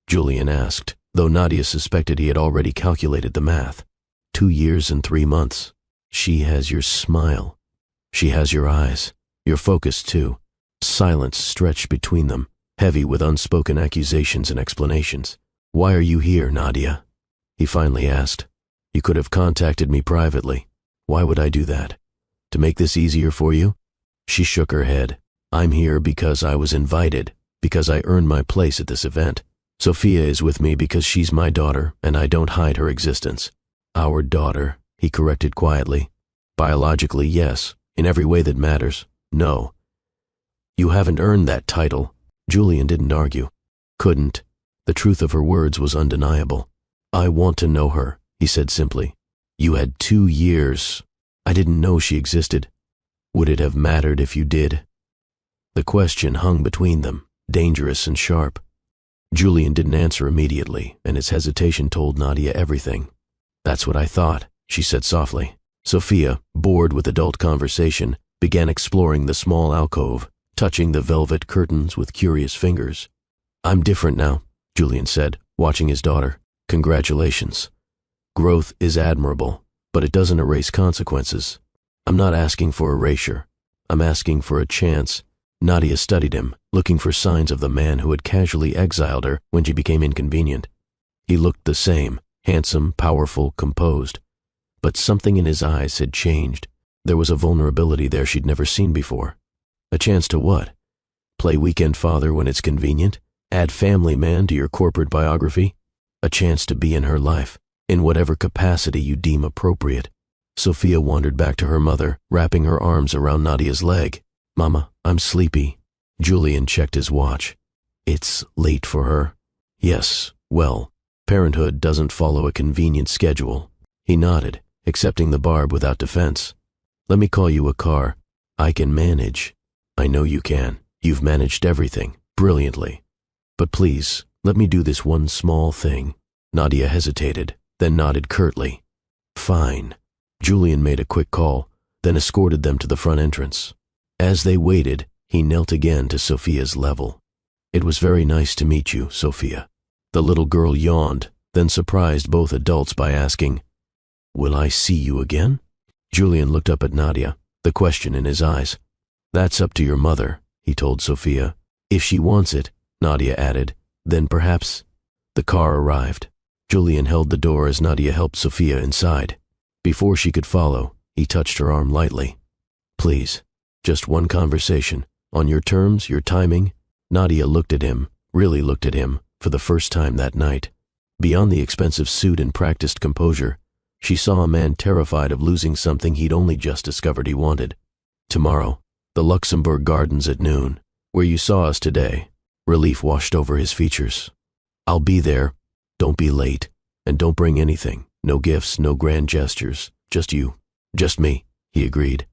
Julian asked, though Nadia suspected he had already calculated the math. 2 years and 3 months. "She has your smile. She has your eyes, your focus too." Silence stretched between them, heavy with unspoken accusations and explanations. "Why are you here, Nadia?" he finally asked. "You could have contacted me privately. Why would I do that? To make this easier for you?" She shook her head. "I'm here because I was invited, because I earned my place at this event. Sophia is with me because she's my daughter, and I don't hide her existence." "Our daughter," he corrected quietly. "Biologically, yes. In every way that matters, no." "You haven't earned that title." Julian didn't argue. Couldn't. The truth of her words was undeniable. "I want to know her," he said simply. "You had 2 years. I didn't know she existed. Would it have mattered if you did?" The question hung between them, dangerous and sharp. Julian didn't answer immediately, and his hesitation told Nadia everything. "That's what I thought," she said softly. Sophia, bored with adult conversation, began exploring the small alcove, touching the velvet curtains with curious fingers. "I'm different now," Julian said, watching his daughter. "Congratulations. Growth is admirable, but it doesn't erase consequences. I'm not asking for erasure. I'm asking for a chance." Nadia studied him, looking for signs of the man who had casually exiled her when she became inconvenient. He looked the same, handsome, powerful, composed. But something in his eyes had changed. There was a vulnerability there she'd never seen before. A chance to what? Play weekend father when it's convenient? Add family man to your corporate biography? A chance to be in her life, in whatever capacity you deem appropriate. Sophia wandered back to her mother, wrapping her arms around Nadia's leg. "Mama, I'm sleepy." Julian checked his watch. "It's late for her." "Yes, well, parenthood doesn't follow a convenient schedule." He nodded, accepting the barb without defense. "Let me call you a car. I can manage." "I know you can. You've managed everything, brilliantly. But please, let me do this one small thing." Nadia hesitated, then nodded curtly. Fine. Julian made a quick call, then escorted them to the front entrance. As they waited, he knelt again to Sophia's level. It was very nice to meet you, Sophia. The little girl yawned, then surprised both adults by asking, Will I see you again? Julian looked up at Nadia, the question in his eyes. That's up to your mother, he told Sophia. If she wants it, Nadia added, then perhaps. The car arrived. Julian held the door as Nadia helped Sophia inside. Before she could follow, he touched her arm lightly. Please, just one conversation. On your terms, your timing. Nadia looked at him, really looked at him, for the first time that night. Beyond the expensive suit and practiced composure, she saw a man terrified of losing something he'd only just discovered he wanted. Tomorrow, the Luxembourg Gardens at noon, where you saw us today. Relief washed over his features. I'll be there. Don't be late. And don't bring anything. No gifts, no grand gestures. Just you. Just me, he agreed.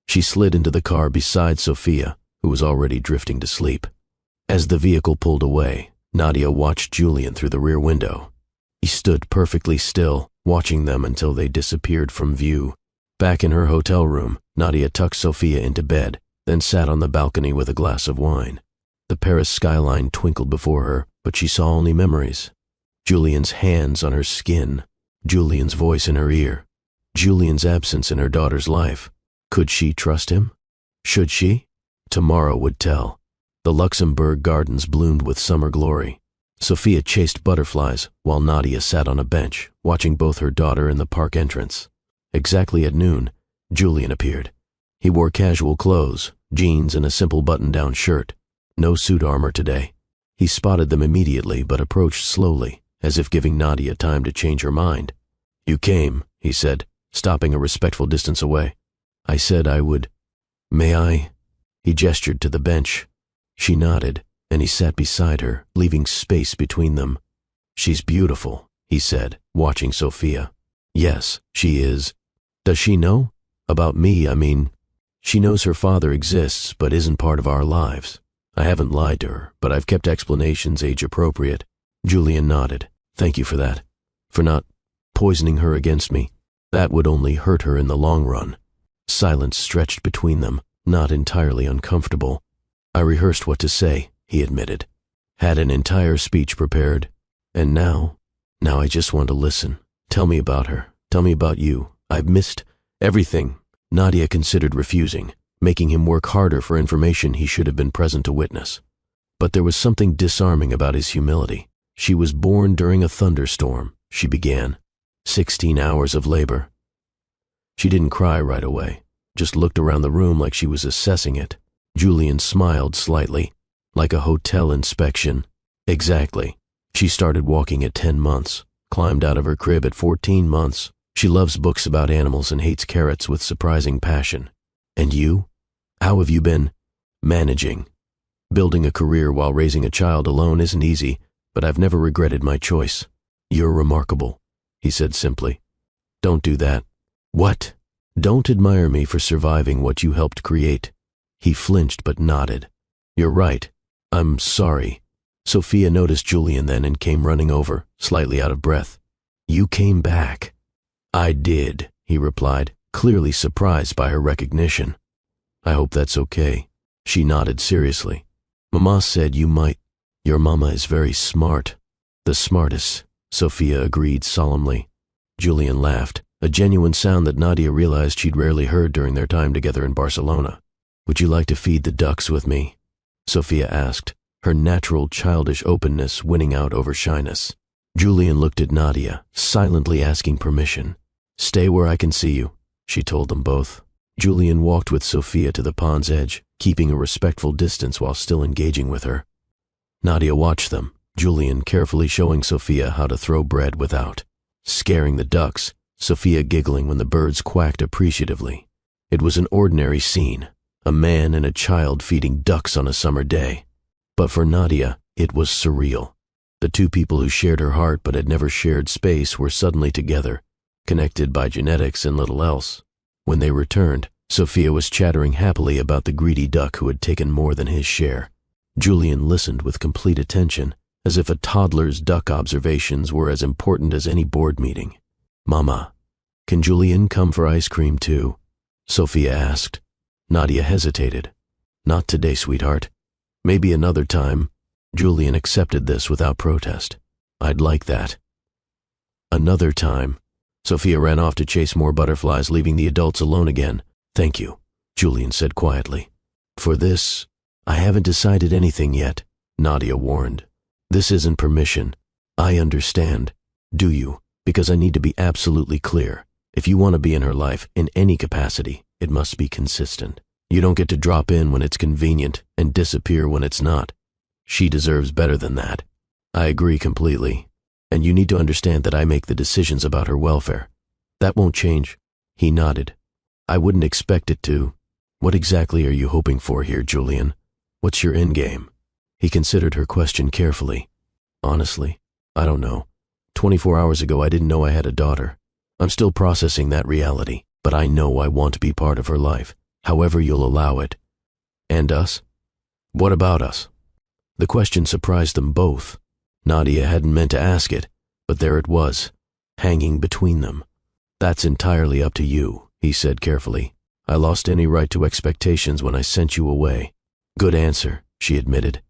She slid into the car beside Sophia, who was already drifting to sleep. As the vehicle pulled away, Nadia watched Julian through the rear window. He stood perfectly still, watching them until they disappeared from view. Back in her hotel room, Nadia tucked Sophia into bed, then sat on the balcony with a glass of wine. The Paris skyline twinkled before her, but she saw only memories. Julian's hands on her skin, Julian's voice in her ear, Julian's absence in her daughter's life. Could she trust him? Should she? Tomorrow would tell. The Luxembourg Gardens bloomed with summer glory. Sophia chased butterflies while Nadia sat on a bench, watching both her daughter and the park entrance. Exactly at noon, Julian appeared. He wore casual clothes, jeans and a simple button-down shirt. No suit armor today. He spotted them immediately but approached slowly, as if giving Nadia time to change her mind. You came, he said, stopping a respectful distance away. I said I would. May I? He gestured to the bench. She nodded, and he sat beside her, leaving space between them. She's beautiful, he said, watching Sophia. Yes, she is. Does she know? About me, I mean. She knows her father exists, but isn't part of our lives. I haven't lied to her, but I've kept explanations age-appropriate. Julian nodded. Thank you for that. For not poisoning her against me. That would only hurt her in the long run. Silence stretched between them, not entirely uncomfortable. I rehearsed what to say, he admitted. Had an entire speech prepared. And now I just want to listen. Tell me about her. Tell me about you. I've missed everything. Nadia considered refusing, making him work harder for information he should have been present to witness. But there was something disarming about his humility. She was born during a thunderstorm, she began. 16 hours of labor. She didn't cry right away, just looked around the room like she was assessing it. Julian smiled slightly, like a hotel inspection. Exactly. She started walking at 10 months, climbed out of her crib at 14 months. She loves books about animals and hates carrots with surprising passion. And you? How have you been? Managing. Building a career while raising a child alone isn't easy, but I've never regretted my choice. You're remarkable, he said simply. Don't do that. What? Don't admire me for surviving what you helped create. He flinched but nodded. You're right. I'm sorry. Sophia noticed Julian then and came running over, slightly out of breath. You came back. I did, he replied, clearly surprised by her recognition. I hope that's okay. She nodded seriously. Mama said you might. Your mama is very smart. The smartest, Sophia agreed solemnly. Julian laughed, a genuine sound that Nadia realized she'd rarely heard during their time together in Barcelona. Would you like to feed the ducks with me? Sophia asked, her natural childish openness winning out over shyness. Julian looked at Nadia, silently asking permission. Stay where I can see you, she told them both. Julian walked with Sophia to the pond's edge, keeping a respectful distance while still engaging with her. Nadia watched them, Julian carefully showing Sophia how to throw bread without. Scaring the ducks, Sophia giggling when the birds quacked appreciatively. It was an ordinary scene, a man and a child feeding ducks on a summer day. But for Nadia, it was surreal. The two people who shared her heart but had never shared space were suddenly together, connected by genetics and little else. When they returned, Sophia was chattering happily about the greedy duck who had taken more than his share. Julian listened with complete attention, as if a toddler's duck observations were as important as any board meeting. "Mama, can Julian come for ice cream too?" Sophia asked. Nadia hesitated. "Not today, sweetheart. Maybe another time." Julian accepted this without protest. "I'd like that." Another time. Sophia ran off to chase more butterflies, leaving the adults alone again. "Thank you," Julian said quietly. "For this, I haven't decided anything yet," Nadia warned. "This isn't permission. I understand. Do you? Because I need to be absolutely clear. If you want to be in her life, in any capacity, it must be consistent. You don't get to drop in when it's convenient and disappear when it's not. She deserves better than that." "I agree completely. And you need to understand that I make the decisions about her welfare. That won't change." He nodded. "I wouldn't expect it to. What exactly are you hoping for here, Julian? What's your endgame?" He considered her question carefully. "Honestly, I don't know. 24 hours ago I didn't know I had a daughter. I'm still processing that reality, but I know I want to be part of her life, however you'll allow it." "And us? What about us?" The question surprised them both. Nadia hadn't meant to ask it, but there it was, hanging between them. "That's entirely up to you," he said carefully. "I lost any right to expectations when I sent you away." "Good answer," she admitted.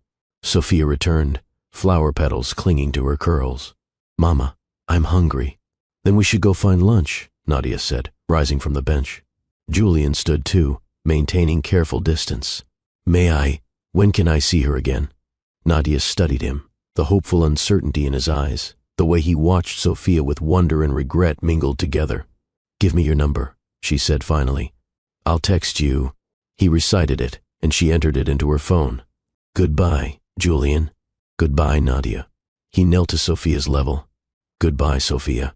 Sophia returned, flower petals clinging to her curls. "Mama, I'm hungry." "Then we should go find lunch," Nadia said, rising from the bench. Julian stood too, maintaining careful distance. When can I see her again?" Nadia studied him, the hopeful uncertainty in his eyes, the way he watched Sophia with wonder and regret mingled together. "Give me your number," she said finally. "I'll text you." He recited it, and she entered it into her phone. "Goodbye, Julian." "Goodbye, Nadia." He knelt to Sophia's level. "Goodbye, Sophia.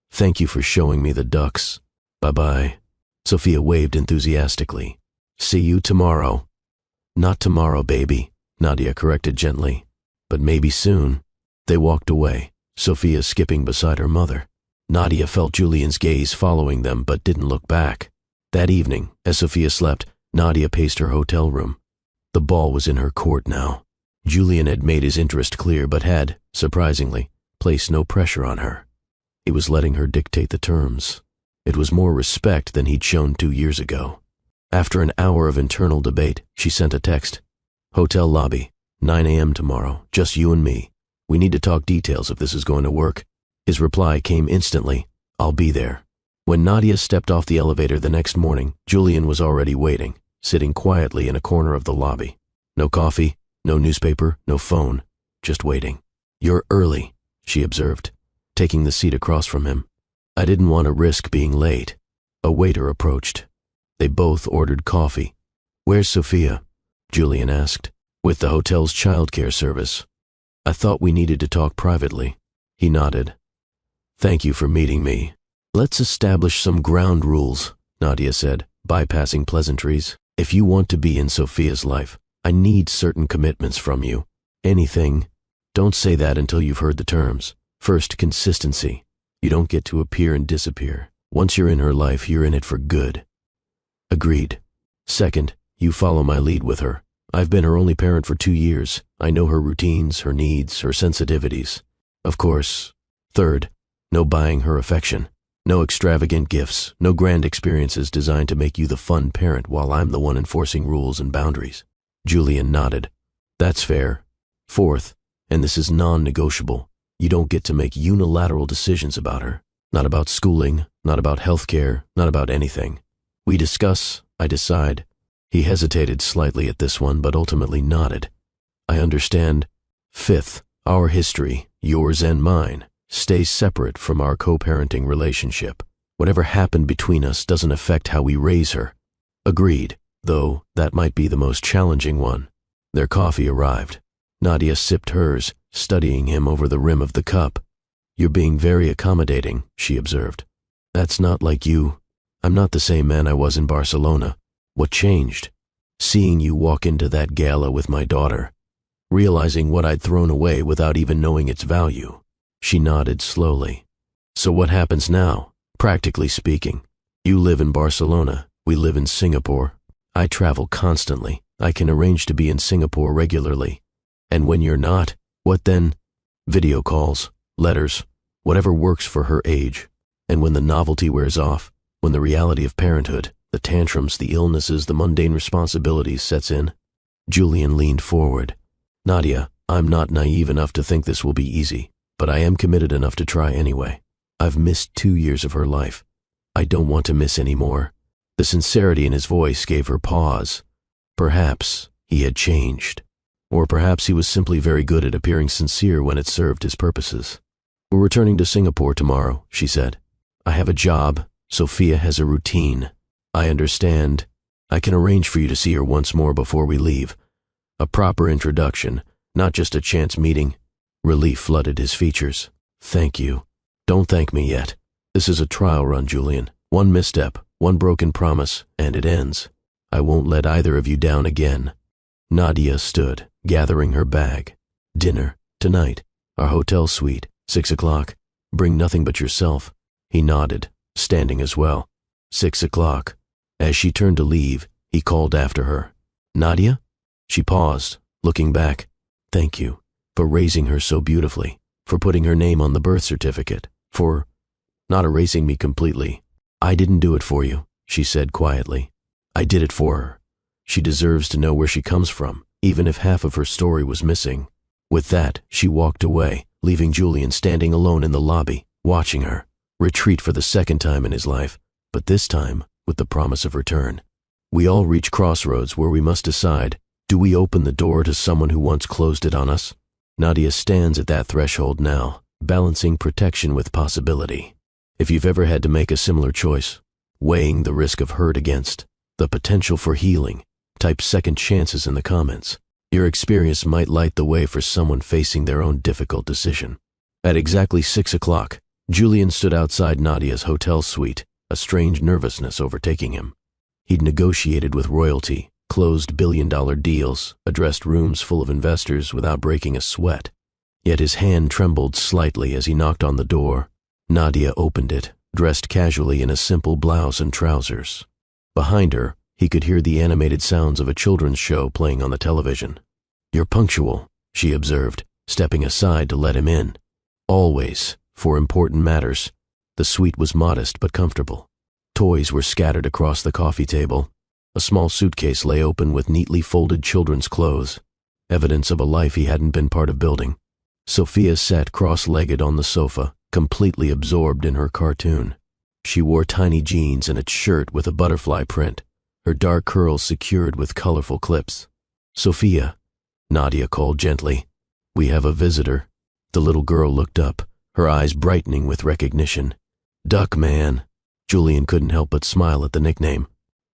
Thank you for showing me the ducks. Bye-bye." Sophia waved enthusiastically. "See you tomorrow." "Not tomorrow, baby," Nadia corrected gently. "But maybe soon." They walked away, Sophia skipping beside her mother. Nadia felt Julian's gaze following them but didn't look back. That evening, as Sophia slept, Nadia paced her hotel room. The ball was in her court now. Julian had made his interest clear but had, surprisingly, placed no pressure on her. He was letting her dictate the terms. It was more respect than he'd shown 2 years ago. After an hour of internal debate, she sent a text. "Hotel lobby, 9 a.m. tomorrow, just you and me. We need to talk details if this is going to work." His reply came instantly, "I'll be there." When Nadia stepped off the elevator the next morning, Julian was already waiting, sitting quietly in a corner of the lobby. No coffee, no newspaper, no phone, just waiting. "You're early," she observed, taking the seat across from him. "I didn't want to risk being late." A waiter approached. They both ordered coffee. "Where's Sophia?" Julian asked. "With the hotel's childcare service. I thought we needed to talk privately." He nodded. "Thank you for meeting me. Let's establish some ground rules," Nadia said, bypassing pleasantries. "If you want to be in Sophia's life, I need certain commitments from you. Anything. Don't say that until you've heard the terms. First, consistency. You don't get to appear and disappear. Once you're in her life, you're in it for good." "Agreed." "Second, you follow my lead with her. I've been her only parent for 2 years. I know her routines, her needs, her sensitivities. Of course. Third, no buying her affection. No extravagant gifts, no grand experiences designed to make you the fun parent while I'm the one enforcing rules and boundaries." Julian nodded. "That's fair. Fourth, and this is non-negotiable, you don't get to make unilateral decisions about her. Not about schooling, not about healthcare, not about anything. We discuss, I decide." He hesitated slightly at this one, but ultimately nodded. "I understand. Fifth, our history, yours and mine, stays separate from our co-parenting relationship. Whatever happened between us doesn't affect how we raise her." Agreed, though that might be the most challenging one. Their coffee arrived. Nadia sipped hers, studying him over the rim of the cup. "You're being very accommodating," she observed. "That's not like you. I'm not the same man I was in Barcelona. What changed? Seeing you walk into that gala with my daughter. Realizing what I'd thrown away without even knowing its value." She nodded slowly. "So what happens now, practically speaking? You live in Barcelona, we live in Singapore. I travel constantly. I can arrange to be in Singapore regularly. And when you're not, what then? Video calls, letters, whatever works for her age. And when the novelty wears off, when the reality of parenthood, the tantrums, the illnesses, the mundane responsibilities sets in, Julian leaned forward. Nadia, I'm not naive enough to think this will be easy, but I am committed enough to try anyway. I've missed 2 years of her life. I don't want to miss any more. The sincerity in his voice gave her pause. Perhaps he had changed. Or perhaps he was simply very good at appearing sincere when it served his purposes. We're returning to Singapore tomorrow, she said. I have a job. Sophia has a routine. I understand. I can arrange for you to see her once more before we leave. A proper introduction, not just a chance meeting. Relief flooded his features. Thank you. Don't thank me yet. This is a trial run, Julian. One misstep, one broken promise, and it ends. I won't let either of you down again. Nadia stood, gathering her bag. Dinner, tonight. Our hotel suite, 6 o'clock. Bring nothing but yourself. He nodded, standing as well. 6 o'clock. As she turned to leave, he called after her. Nadia? She paused, looking back. Thank you for raising her so beautifully, for putting her name on the birth certificate, for not erasing me completely. I didn't do it for you, she said quietly. I did it for her. She deserves to know where she comes from, even if half of her story was missing. With that, she walked away, leaving Julian standing alone in the lobby, watching her. Retreat for the second time in his life, but this time with the promise of return. We all reach crossroads where we must decide, do we open the door to someone who once closed it on us? Nadia stands at that threshold now, balancing protection with possibility. If you've ever had to make a similar choice, weighing the risk of hurt against the potential for healing, type second chances in the comments. Your experience might light the way for someone facing their own difficult decision. At exactly 6 o'clock, Julian stood outside Nadia's hotel suite, a strange nervousness overtaking him. He'd negotiated with royalty, closed billion-dollar deals, addressed rooms full of investors without breaking a sweat. Yet his hand trembled slightly as he knocked on the door. Nadia opened it, dressed casually in a simple blouse and trousers. Behind her, he could hear the animated sounds of a children's show playing on the television. You're punctual, she observed, stepping aside to let him in. Always, for important matters. The suite was modest but comfortable. Toys were scattered across the coffee table. A small suitcase lay open with neatly folded children's clothes, evidence of a life he hadn't been part of building. Sophia sat cross-legged on the sofa, completely absorbed in her cartoon. She wore tiny jeans and a shirt with a butterfly print, her dark curls secured with colorful clips. Sophia, Nadia called gently. We have a visitor. The little girl looked up, her eyes brightening with recognition. Duck Man. Julian couldn't help but smile at the nickname.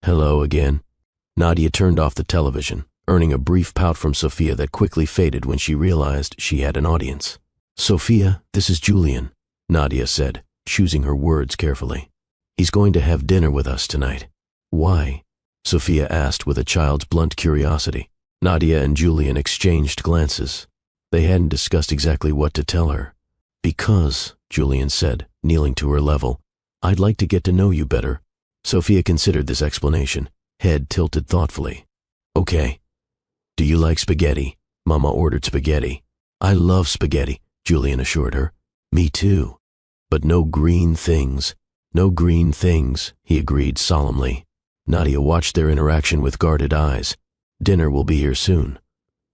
Hello again. Nadia turned off the television, earning a brief pout from Sophia that quickly faded when she realized she had an audience. Sophia, this is Julian, Nadia said, choosing her words carefully. He's going to have dinner with us tonight. Why? Sophia asked with a child's blunt curiosity. Nadia and Julian exchanged glances. They hadn't discussed exactly what to tell her. Because, Julian said, kneeling to her level, I'd like to get to know you better. Sophia considered this explanation, head tilted thoughtfully. Okay. Do you like spaghetti? Mama ordered spaghetti. I love spaghetti, Julian assured her. Me too. But no green things. No green things, he agreed solemnly. Nadia watched their interaction with guarded eyes. Dinner will be here soon.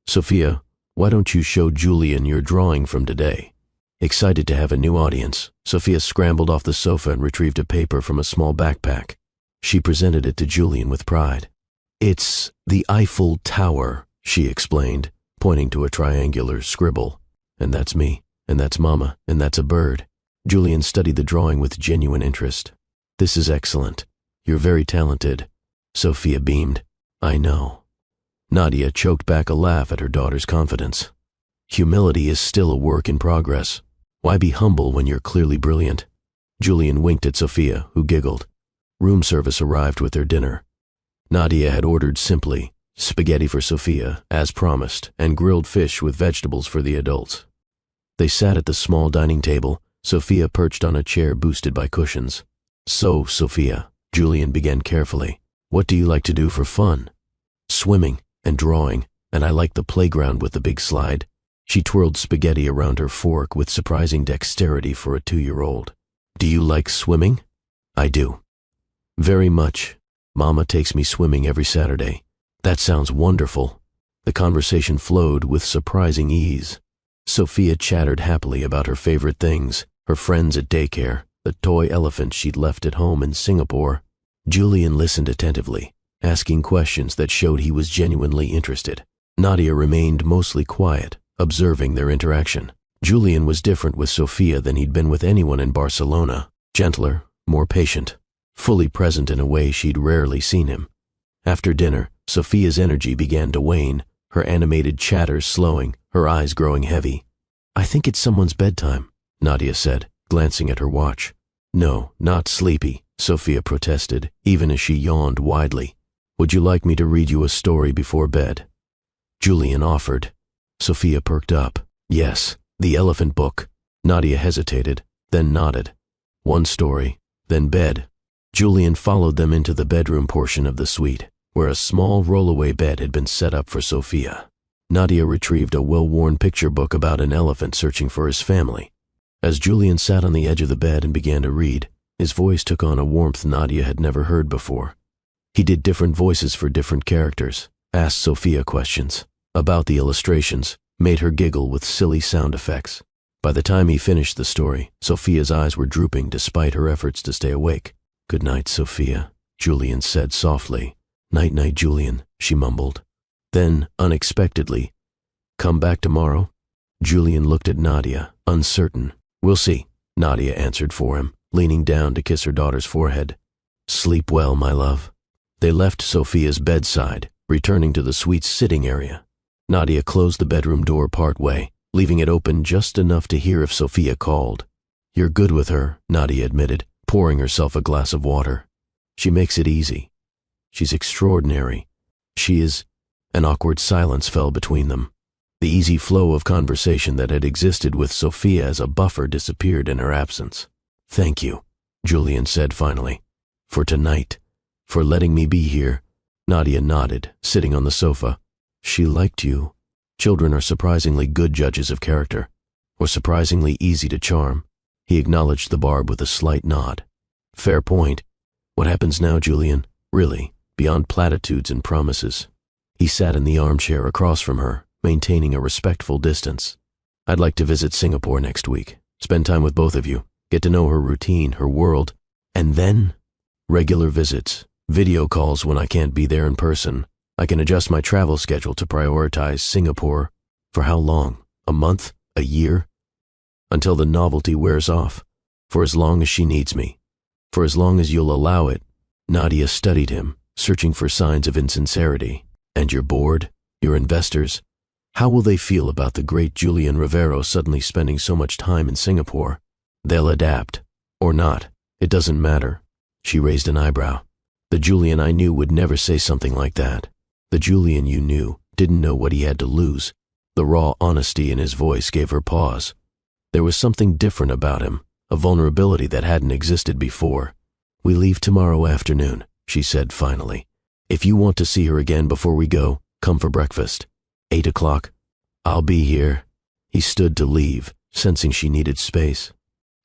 Sophia, why don't you show Julian your drawing from today? Excited to have a new audience, Sophia scrambled off the sofa and retrieved a paper from a small backpack. She presented it to Julian with pride. It's the Eiffel Tower, she explained, pointing to a triangular scribble. And that's me, and that's Mama, and that's a bird. Julian studied the drawing with genuine interest. This is excellent. You're very talented. Sophia beamed. I know. Nadia choked back a laugh at her daughter's confidence. Humility is still a work in progress. Why be humble when you're clearly brilliant? Julian winked at Sophia, who giggled. Room service arrived with their dinner. Nadia had ordered simply spaghetti for Sophia, as promised, and grilled fish with vegetables for the adults. They sat at the small dining table, Sophia perched on a chair boosted by cushions. So, Sophia, Julian began carefully, what do you like to do for fun? Swimming and drawing, and I like the playground with the big slide. She twirled spaghetti around her fork with surprising dexterity for a 2-year-old. Do you like swimming? I do. Very much. Mama takes me swimming every Saturday. That sounds wonderful. The conversation flowed with surprising ease. Sophia chattered happily about her favorite things, her friends at daycare, the toy elephant she'd left at home in Singapore. Julian listened attentively, asking questions that showed he was genuinely interested. Nadia remained mostly quiet, observing their interaction. Julian was different with Sophia than he'd been with anyone in Barcelona. Gentler, more patient, fully present in a way she'd rarely seen him. After dinner, Sophia's energy began to wane, her animated chatter slowing, her eyes growing heavy. I think it's someone's bedtime, Nadia said, glancing at her watch. No, not sleepy, Sophia protested, even as she yawned widely. Would you like me to read you a story before bed? Julian offered. Sophia perked up. Yes, the elephant book. Nadia hesitated, then nodded. One story, then bed. Julian followed them into the bedroom portion of the suite, where a small rollaway bed had been set up for Sophia. Nadia retrieved a well-worn picture book about an elephant searching for his family. As Julian sat on the edge of the bed and began to read, his voice took on a warmth Nadia had never heard before. He did different voices for different characters, asked Sophia questions about the illustrations, made her giggle with silly sound effects. By the time he finished the story, Sophia's eyes were drooping despite her efforts to stay awake. Good night, Sophia, Julian said softly. Night-night, Julian, she mumbled. Then, unexpectedly, come back tomorrow? Julian looked at Nadia, uncertain. We'll see, Nadia answered for him, leaning down to kiss her daughter's forehead. Sleep well, my love. They left Sophia's bedside, returning to the suite's sitting area. Nadia closed the bedroom door part way, leaving it open just enough to hear if Sophia called. You're good with her, Nadia admitted, pouring herself a glass of water. She makes it easy. She's extraordinary. She is. An awkward silence fell between them. The easy flow of conversation that had existed with Sophia as a buffer disappeared in her absence. Thank you, Julian said finally. For tonight. For letting me be here. Nadia nodded, sitting on the sofa. She liked you. Children are surprisingly good judges of character, or surprisingly easy to charm. He acknowledged the barb with a slight nod. Fair point. What happens now, Julian? Really, beyond platitudes and promises. He sat in the armchair across from her, maintaining a respectful distance. I'd like to visit Singapore next week, spend time with both of you, get to know her routine, her world, and then regular visits, video calls when I can't be there in person. I can adjust my travel schedule to prioritize Singapore. For how long? A month? A year? Until the novelty wears off. For as long as she needs me. For as long as you'll allow it. Nadia studied him, searching for signs of insincerity. And your board? Your investors? How will they feel about the great Julian Rivero suddenly spending so much time in Singapore? They'll adapt. Or not. It doesn't matter. She raised an eyebrow. The Julian I knew would never say something like that. The Julian you knew didn't know what he had to lose. The raw honesty in his voice gave her pause. There was something different about him, a vulnerability that hadn't existed before. We leave tomorrow afternoon, she said finally. If you want to see her again before we go, come for breakfast. 8 o'clock. I'll be here. He stood to leave, sensing she needed space.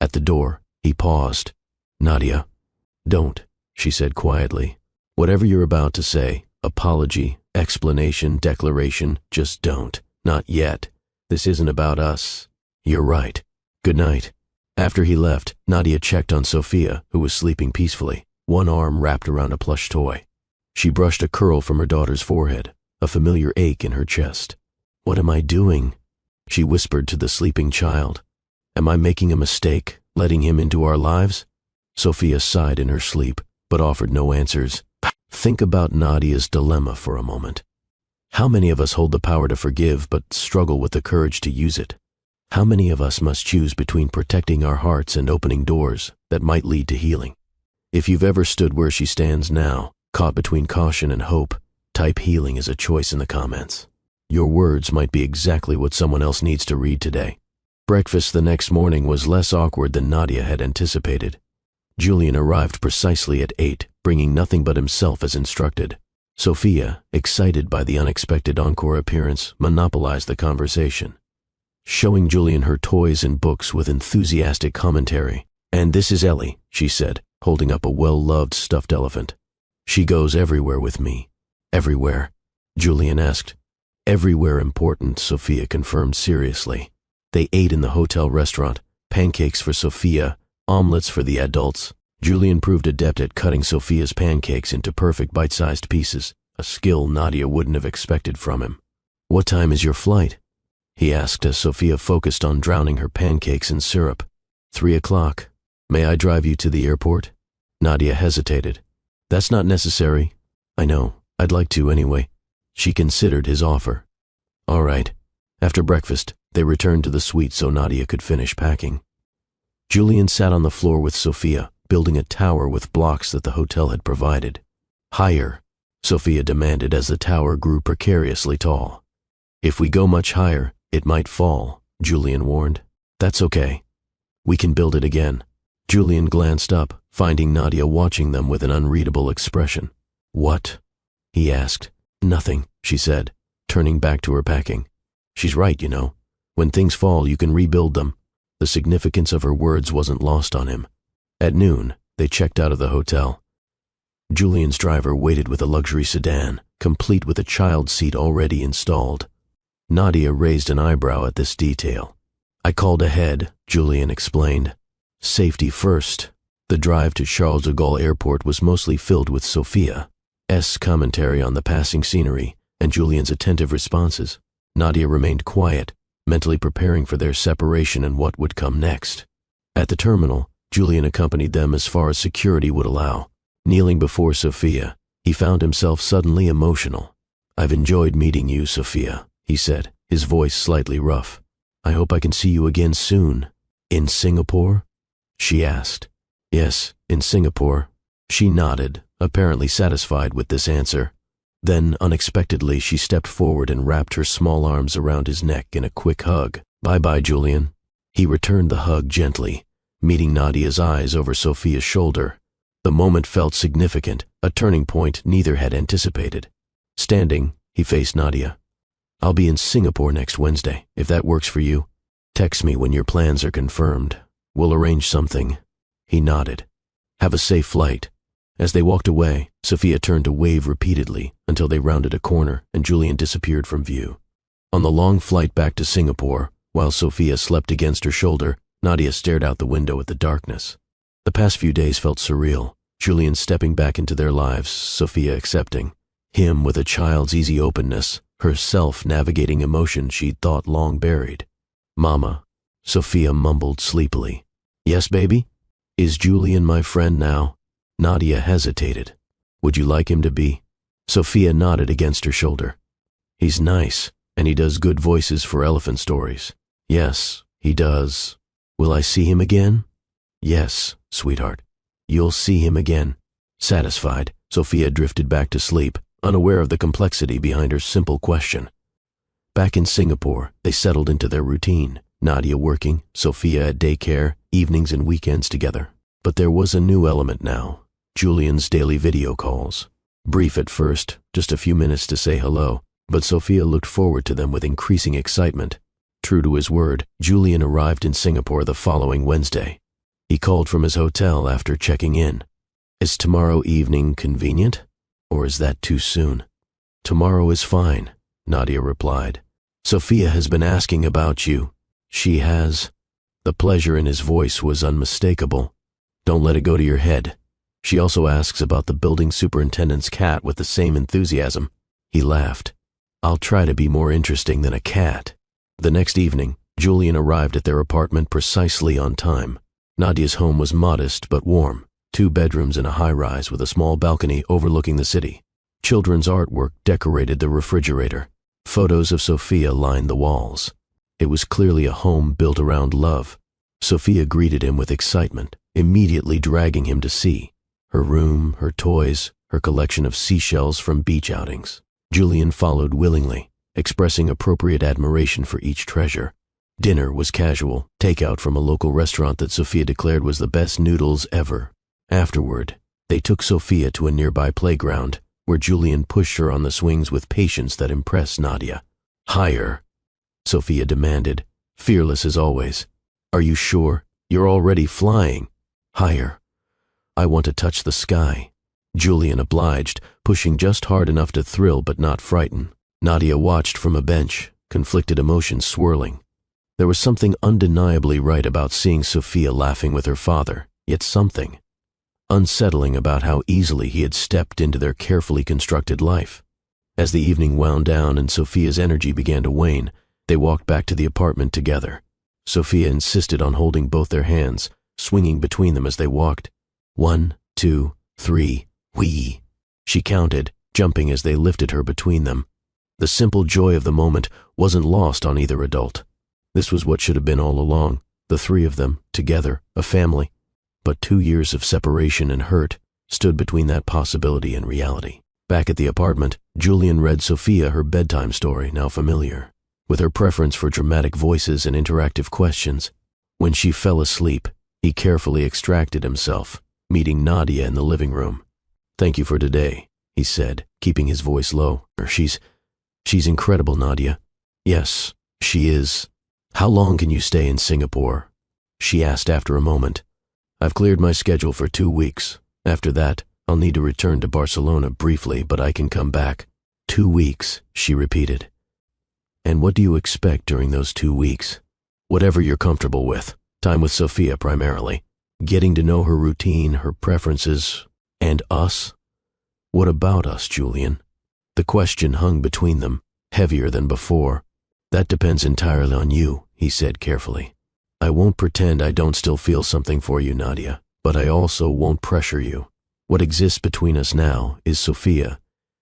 At the door, he paused. Nadia. Don't, she said quietly. Whatever you're about to say, apology, explanation, declaration, just don't. Not yet. This isn't about us. You're right. Good night. After he left, Nadia checked on Sophia, who was sleeping peacefully, one arm wrapped around a plush toy. She brushed a curl from her daughter's forehead, a familiar ache in her chest. What am I doing? She whispered to the sleeping child. Am I making a mistake, letting him into our lives? Sophia sighed in her sleep, but offered no answers. Think about Nadia's dilemma for a moment. How many of us hold the power to forgive but struggle with the courage to use it? How many of us must choose between protecting our hearts and opening doors that might lead to healing? If you've ever stood where she stands now, caught between caution and hope, type healing as a choice in the comments. Your words might be exactly what someone else needs to read today. Breakfast the next morning was less awkward than Nadia had anticipated. Julian arrived precisely at 8, bringing nothing but himself as instructed. Sophia, excited by the unexpected encore appearance, monopolized the conversation. showing Julian her toys and books with enthusiastic commentary. "And this is Ellie," she said, holding up a well-loved stuffed elephant. "She goes everywhere with me." "Everywhere?" Julian asked. "Everywhere important," Sophia confirmed seriously. They ate in the hotel restaurant, pancakes for Sophia, omelets for the adults. Julian proved adept at cutting Sophia's pancakes into perfect bite-sized pieces, a skill Nadia wouldn't have expected from him. "What time is your flight?" he asked as Sophia focused on drowning her pancakes in syrup. 3:00. "May I drive you to the airport?" Nadia hesitated. "That's not necessary." "I know. I'd like to anyway." She considered his offer. "All right." After breakfast, they returned to the suite so Nadia could finish packing. Julian sat on the floor with Sophia, building a tower with blocks that the hotel had provided. "Higher," Sophia demanded as the tower grew precariously tall. "If we go much higher, it might fall," Julian warned. "That's okay. We can build it again." Julian glanced up, finding Nadia watching them with an unreadable expression. "What?" he asked. "Nothing," she said, turning back to her packing. "She's right, you know. When things fall, you can rebuild them." The significance of her words wasn't lost on him. At noon, they checked out of the hotel. Julian's driver waited with a luxury sedan, complete with a child seat already installed. Nadia raised an eyebrow at this detail. "I called ahead," Julian explained. "Safety first." The drive to Charles de Gaulle Airport was mostly filled with Sophia's commentary on the passing scenery and Julian's attentive responses. Nadia remained quiet, mentally preparing for their separation and what would come next. At the terminal, Julian accompanied them as far as security would allow. Kneeling before Sophia, he found himself suddenly emotional. "I've enjoyed meeting you, Sophia," he said, his voice slightly rough. "I hope I can see you again soon." "In Singapore?" she asked. "Yes, in Singapore." She nodded, apparently satisfied with this answer. Then, unexpectedly, she stepped forward and wrapped her small arms around his neck in a quick hug. "Bye-bye, Julian." He returned the hug gently, meeting Nadia's eyes over Sophia's shoulder. The moment felt significant, a turning point neither had anticipated. Standing, he faced Nadia. "I'll be in Singapore next Wednesday, if that works for you. Text me when your plans are confirmed. We'll arrange something." He nodded. "Have a safe flight." As they walked away, Sophia turned to wave repeatedly until they rounded a corner and Julian disappeared from view. On the long flight back to Singapore, while Sophia slept against her shoulder, Nadia stared out the window at the darkness. The past few days felt surreal, Julian stepping back into their lives, Sophia accepting. Him with a child's easy openness, herself navigating emotions she'd thought long buried. "Mama," Sophia mumbled sleepily. "Yes, baby? Is Julian my friend now?" Nadia hesitated. "Would you like him to be?" Sophia nodded against her shoulder. "He's nice, and he does good voices for elephant stories." "Yes, he does. Will I see him again?" "Yes, sweetheart. You'll see him again." Satisfied, Sophia drifted back to sleep, unaware of the complexity behind her simple question. Back in Singapore, they settled into their routine, Nadia working, Sophia at daycare, evenings and weekends together. But there was a new element now, Julian's daily video calls. Brief at first, just a few minutes to say hello, but Sophia looked forward to them with increasing excitement. True to his word, Julian arrived in Singapore the following Wednesday. He called from his hotel after checking in. "Is tomorrow evening convenient? Or is that too soon?" "Tomorrow is fine," Nadia replied. "Sophia has been asking about you." "She has?" The pleasure in his voice was unmistakable. "Don't let it go to your head. She also asks about the building superintendent's cat with the same enthusiasm." He laughed. "I'll try to be more interesting than a cat." The next evening, Julian arrived at their apartment precisely on time. Nadia's home was modest but warm, 2 bedrooms in a high-rise with a small balcony overlooking the city. Children's artwork decorated the refrigerator. Photos of Sophia lined the walls. It was clearly a home built around love. Sophia greeted him with excitement, immediately dragging him to see. Her room, her toys, her collection of seashells from beach outings. Julian followed willingly, expressing appropriate admiration for each treasure. Dinner was casual, takeout from a local restaurant that Sophia declared was the best noodles ever. Afterward, they took Sophia to a nearby playground, where Julian pushed her on the swings with patience that impressed Nadia. "Higher," Sophia demanded, fearless as always. Are you sure? You're already flying. Higher. I want to touch the sky. Julian obliged, pushing just hard enough to thrill but not frighten. Nadia watched from a bench, conflicted emotions swirling. There was something undeniably right about seeing Sophia laughing with her father, yet something unsettling about how easily he had stepped into their carefully constructed life. As the evening wound down and Sophia's energy began to wane, they walked back to the apartment together. Sophia insisted on holding both their hands, swinging between them as they walked. 1, 2, 3, whee! She counted, jumping as they lifted her between them. The simple joy of the moment wasn't lost on either adult. This was what should have been all along, the three of them, together, a family. But 2 years of separation and hurt stood between that possibility and reality. Back at the apartment, Julian read Sophia her bedtime story, now familiar, with her preference for dramatic voices and interactive questions. When she fell asleep, he carefully extracted himself, meeting Nadia in the living room. "Thank you for today," he said, keeping his voice low. She's incredible, Nadia." "Yes, she is." "How long can you stay in Singapore?" she asked after a moment. "I've cleared my schedule for 2 weeks. After that, I'll need to return to Barcelona briefly, but I can come back." 2 weeks, she repeated. "And what do you expect during those 2 weeks?" "Whatever you're comfortable with. Time with Sophia primarily. Getting to know her routine, her preferences, and us." "What about us, Julian?" The question hung between them, heavier than before. "That depends entirely on you," he said carefully. "I won't pretend I don't still feel something for you, Nadia, but I also won't pressure you. What exists between us now is Sophia,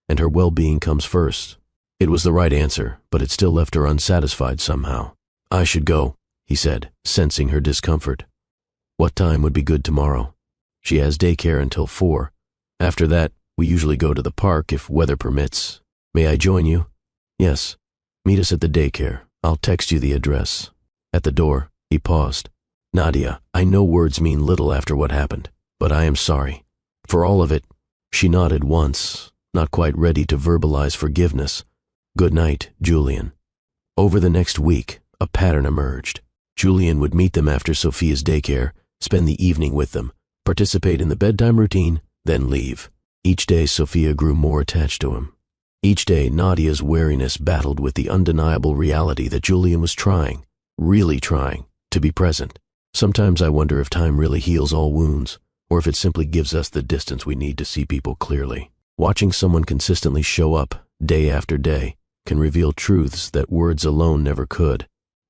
and her well-being comes first." It was the right answer, but it still left her unsatisfied somehow. "I should go," he said, sensing her discomfort. "What time would be good tomorrow?" "She has daycare until 4. After that, we usually go to the park if weather permits. May I join you?" "Yes. Meet us at the daycare. I'll text you the address." At the door, he paused. "Nadia, I know words mean little after what happened, but I am sorry. For all of it." She nodded once, not quite ready to verbalize forgiveness. "Good night, Julian." Over the next week, a pattern emerged. Julian would meet them after Sophia's daycare, spend the evening with them, participate in the bedtime routine, then leave. Each day, Sophia grew more attached to him. Each day, Nadia's wariness battled with the undeniable reality that Julian was trying, really trying, to be present. Sometimes I wonder if time really heals all wounds, or if it simply gives us the distance we need to see people clearly. Watching someone consistently show up, day after day, can reveal truths that words alone never could.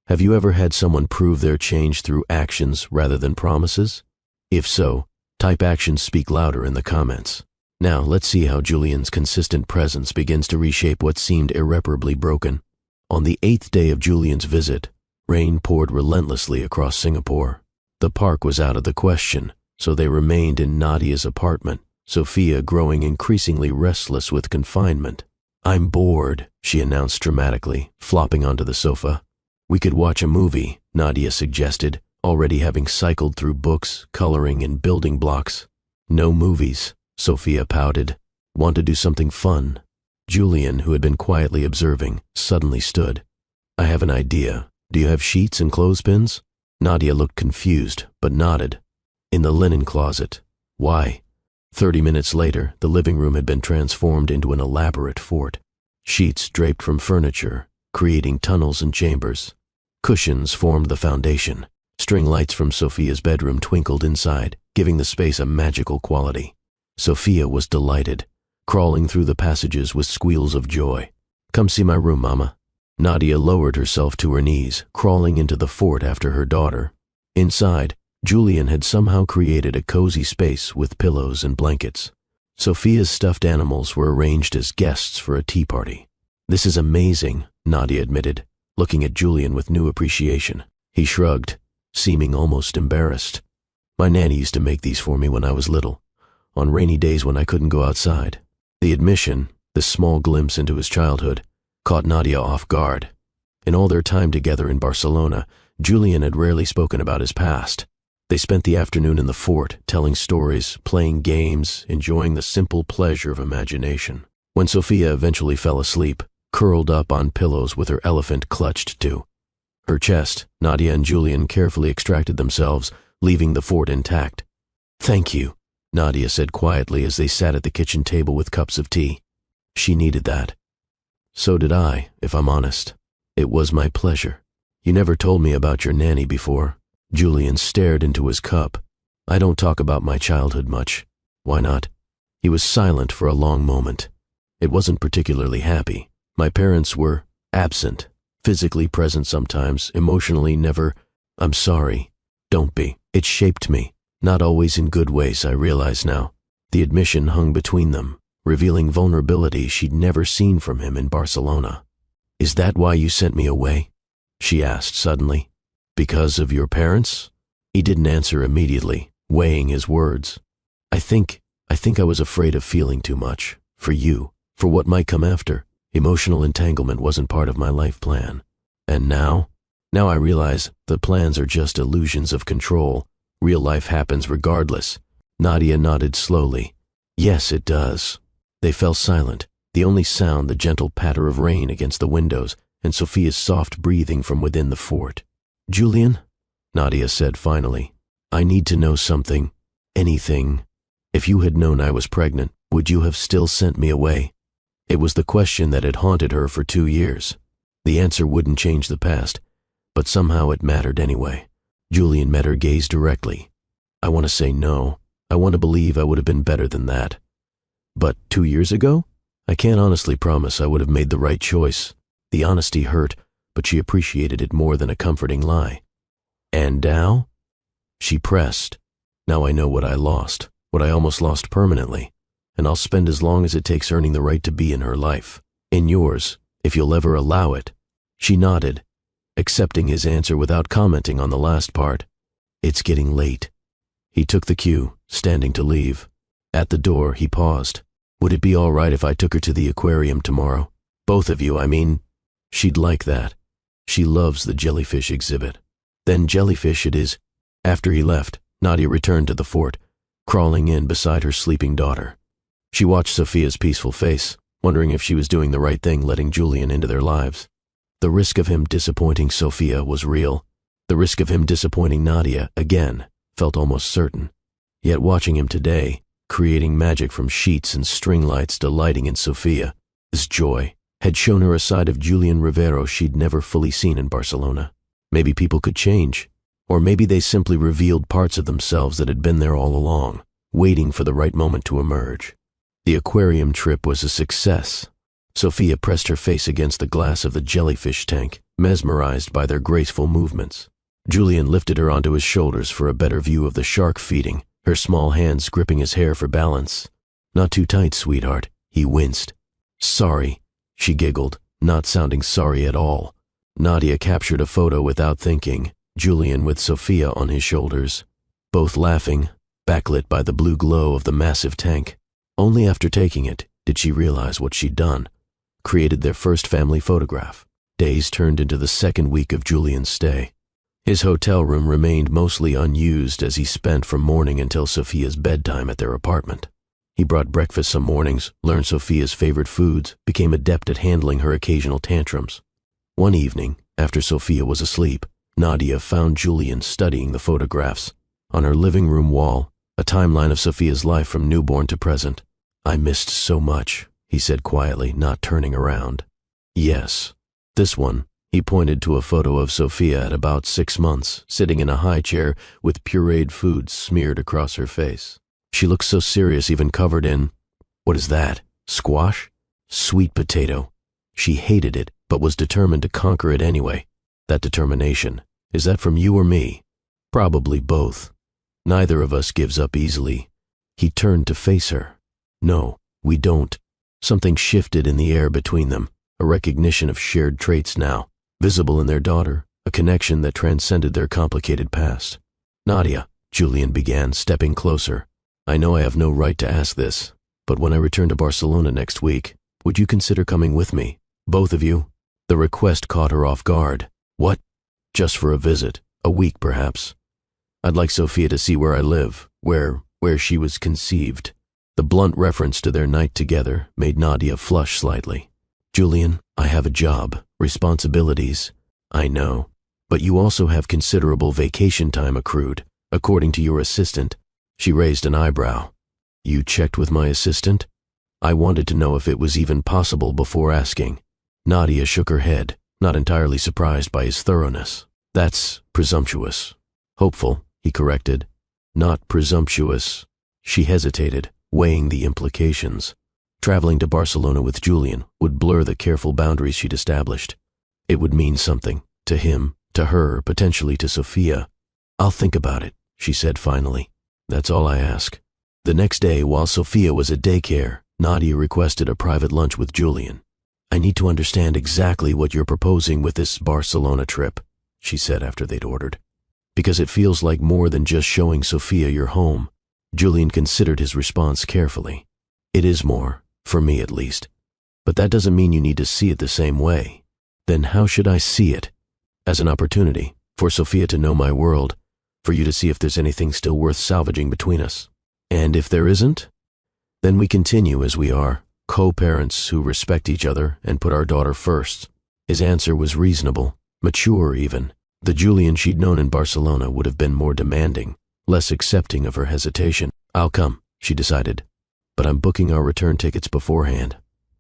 Have you ever had someone prove their change through actions rather than promises? If so, type actions speak louder in the comments. Now, let's see how Julian's consistent presence begins to reshape what seemed irreparably broken. On the 8th day of Julian's visit, rain poured relentlessly across Singapore. The park was out of the question, so they remained in Nadia's apartment, Sophia growing increasingly restless with confinement. "I'm bored," she announced dramatically, flopping onto the sofa. "We could watch a movie," Nadia suggested, already having cycled through books, coloring, and building blocks. "No movies," Sophia pouted. "Want to do something fun?" Julian, who had been quietly observing, suddenly stood. "I have an idea. Do you have sheets and clothespins?" Nadia looked confused, but nodded. "In the linen closet." "Why?" 30 minutes later, the living room had been transformed into an elaborate fort. Sheets draped from furniture, creating tunnels and chambers. Cushions formed the foundation. String lights from Sophia's bedroom twinkled inside, giving the space a magical quality. Sophia was delighted, crawling through the passages with squeals of joy. "Come see my room, Mama." Nadia lowered herself to her knees, crawling into the fort after her daughter. Inside, Julian had somehow created a cozy space with pillows and blankets. Sophia's stuffed animals were arranged as guests for a tea party. "This is amazing," Nadia admitted, looking at Julian with new appreciation. He shrugged, seeming almost embarrassed. "My nanny used to make these for me when I was little, on rainy days when I couldn't go outside." The admission, this small glimpse into his childhood, caught Nadia off guard. In all their time together in Barcelona, Julian had rarely spoken about his past. They spent the afternoon in the fort, telling stories, playing games, enjoying the simple pleasure of imagination. When Sophia eventually fell asleep, curled up on pillows with her elephant clutched to, Her chest, Nadia and Julian carefully extracted themselves, leaving the fort intact. "Thank you," Nadia said quietly as they sat at the kitchen table with cups of tea. She needed that. So did I, if I'm honest. It was my pleasure. You never told me about your nanny before. Julian stared into his cup. I don't talk about my childhood much. Why not? He was silent for a long moment. It wasn't particularly happy. My parents were absent, physically present sometimes, emotionally never. I'm sorry. Don't be. It shaped me. Not always in good ways, I realize now. The admission hung between them, revealing vulnerability she'd never seen from him in Barcelona. "Is that why you sent me away?" she asked suddenly. "Because of your parents?" He didn't answer immediately, weighing his words. I think I was afraid of feeling too much. For you. For what might come after. Emotional entanglement wasn't part of my life plan. And now I realize the plans are just illusions of control. Real life happens regardless. Nadia nodded slowly. Yes, it does. They fell silent, the only sound the gentle patter of rain against the windows and Sophia's soft breathing from within the fort. "Julian," Nadia said finally, "I need to know something. Anything. If you had known I was pregnant, would you have still sent me away?" It was the question that had haunted her for 2 years. The answer wouldn't change the past, but somehow it mattered anyway. Julian met her gaze directly. "I want to say no. I want to believe I would have been better than that. But 2 years ago? I can't honestly promise I would have made the right choice." The honesty hurt, but she appreciated it more than a comforting lie. "And now?" She pressed. "Now I know what I lost, what I almost lost permanently, and I'll spend as long as it takes earning the right to be in her life. In yours, if you'll ever allow it." She nodded, accepting his answer without commenting on the last part. "It's getting late." He took the cue, standing to leave. At the door, he paused. "Would it be all right if I took her to the aquarium tomorrow? Both of you, I mean." "She'd like that. She loves the jellyfish exhibit." "Then jellyfish it is." After he left, Nadia returned to the fort, crawling in beside her sleeping daughter. She watched Sophia's peaceful face, wondering if she was doing the right thing letting Julian into their lives. The risk of him disappointing Sophia was real. The risk of him disappointing Nadia, again, felt almost certain. Yet watching him today, creating magic from sheets and string lights delighting in Sophia, his joy, had shown her a side of Julian Rivero she'd never fully seen in Barcelona. Maybe people could change, or maybe they simply revealed parts of themselves that had been there all along, waiting for the right moment to emerge. The aquarium trip was a success. Sophia pressed her face against the glass of the jellyfish tank, mesmerized by their graceful movements. Julian lifted her onto his shoulders for a better view of the shark feeding, her small hands gripping his hair for balance. "Not too tight, sweetheart," he winced. "Sorry," she giggled, not sounding sorry at all. Nadia captured a photo without thinking, Julian with Sophia on his shoulders, both laughing, backlit by the blue glow of the massive tank. Only after taking it did she realize what she'd done. Created their first family photograph. Days turned into the second week of Julian's stay. His hotel room remained mostly unused as he spent from morning until Sophia's bedtime at their apartment. He brought breakfast some mornings, learned Sophia's favorite foods, became adept at handling her occasional tantrums. One evening, after Sophia was asleep, Nadia found Julian studying the photographs. On her living room wall, a timeline of Sophia's life from newborn to present. "I missed so much," he said quietly, not turning around. "Yes. This one." He pointed to a photo of Sophia at about 6 months, sitting in a high chair with pureed foods smeared across her face. She looked so serious, even covered in, what is that, squash? Sweet potato. She hated it, but was determined to conquer it anyway. That determination, is that from you or me? Probably both. Neither of us gives up easily. He turned to face her. "No, we don't." Something shifted in the air between them, a recognition of shared traits now, visible in their daughter, a connection that transcended their complicated past. "Nadia," Julian began, stepping closer, "I know I have no right to ask this, but when I return to Barcelona next week, would you consider coming with me? Both of you?" The request caught her off guard. "What?" "Just for a visit, a week perhaps. I'd like Sophia to see where I live, where she was conceived." The blunt reference to their night together made Nadia flush slightly. "Julian, I have a job, responsibilities." "I know." But you also have considerable vacation time accrued, according to your assistant. She raised an eyebrow. You checked with my assistant? I wanted to know if it was even possible before asking. Nadia shook her head, not entirely surprised by his thoroughness. That's presumptuous. Hopeful, he corrected. Not presumptuous. She hesitated, weighing the implications. Traveling to Barcelona with Julian would blur the careful boundaries she'd established. It would mean something, to him, to her, potentially to Sophia. I'll think about it, she said finally. That's all I ask. The next day, while Sophia was at daycare, Nadia requested a private lunch with Julian. I need to understand exactly what you're proposing with this Barcelona trip, she said after they'd ordered. Because it feels like more than just showing Sophia your home. Julian considered his response carefully. It is more, for me at least. But that doesn't mean you need to see it the same way. Then how should I see it? As an opportunity, for Sophia to know my world, for you to see if there's anything still worth salvaging between us. And if there isn't, then we continue as we are, co-parents who respect each other and put our daughter first. His answer was reasonable, mature even. The Julian she'd known in Barcelona would have been more demanding, less accepting of her hesitation. I'll come, she decided, but I'm booking our return tickets beforehand.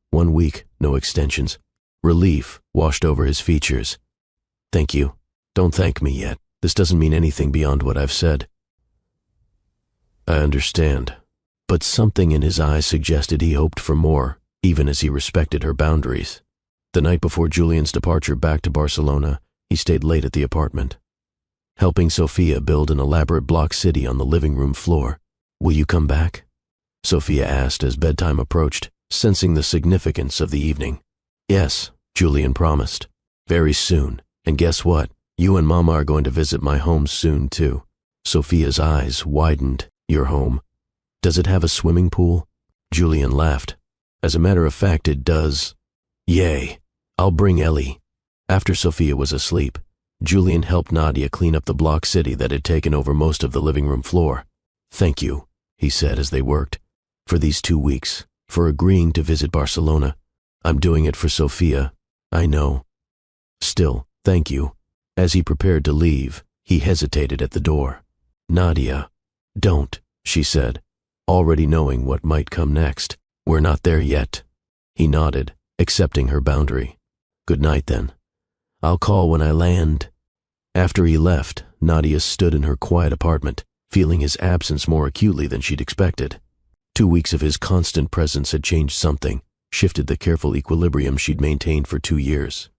1 week, no extensions. Relief washed over his features. Thank you. Don't thank me yet. This doesn't mean anything beyond what I've said. I understand. But something in his eyes suggested he hoped for more, even as he respected her boundaries. The night before Julian's departure back to Barcelona, he stayed late at the apartment, helping Sophia build an elaborate block city on the living room floor. Will you come back? Sophia asked as bedtime approached, sensing the significance of the evening. Yes, Julian promised. Very soon. And guess what? You and Mama are going to visit my home soon, too. Sophia's eyes widened. Your home. Does it have a swimming pool? Julian laughed. As a matter of fact, it does. Yay. I'll bring Ellie. After Sophia was asleep, Julian helped Nadia clean up the block city that had taken over most of the living room floor. Thank you, he said as they worked, for these 2 weeks, for agreeing to visit Barcelona. I'm doing it for Sophia, I know. Still, thank you. As he prepared to leave, he hesitated at the door. Nadia. Don't, she said, already knowing what might come next. We're not there yet. He nodded, accepting her boundary. Good night then. I'll call when I land. After he left, Nadia stood in her quiet apartment, feeling his absence more acutely than she'd expected. 2 weeks of his constant presence had changed something, shifted the careful equilibrium she'd maintained for 2 years.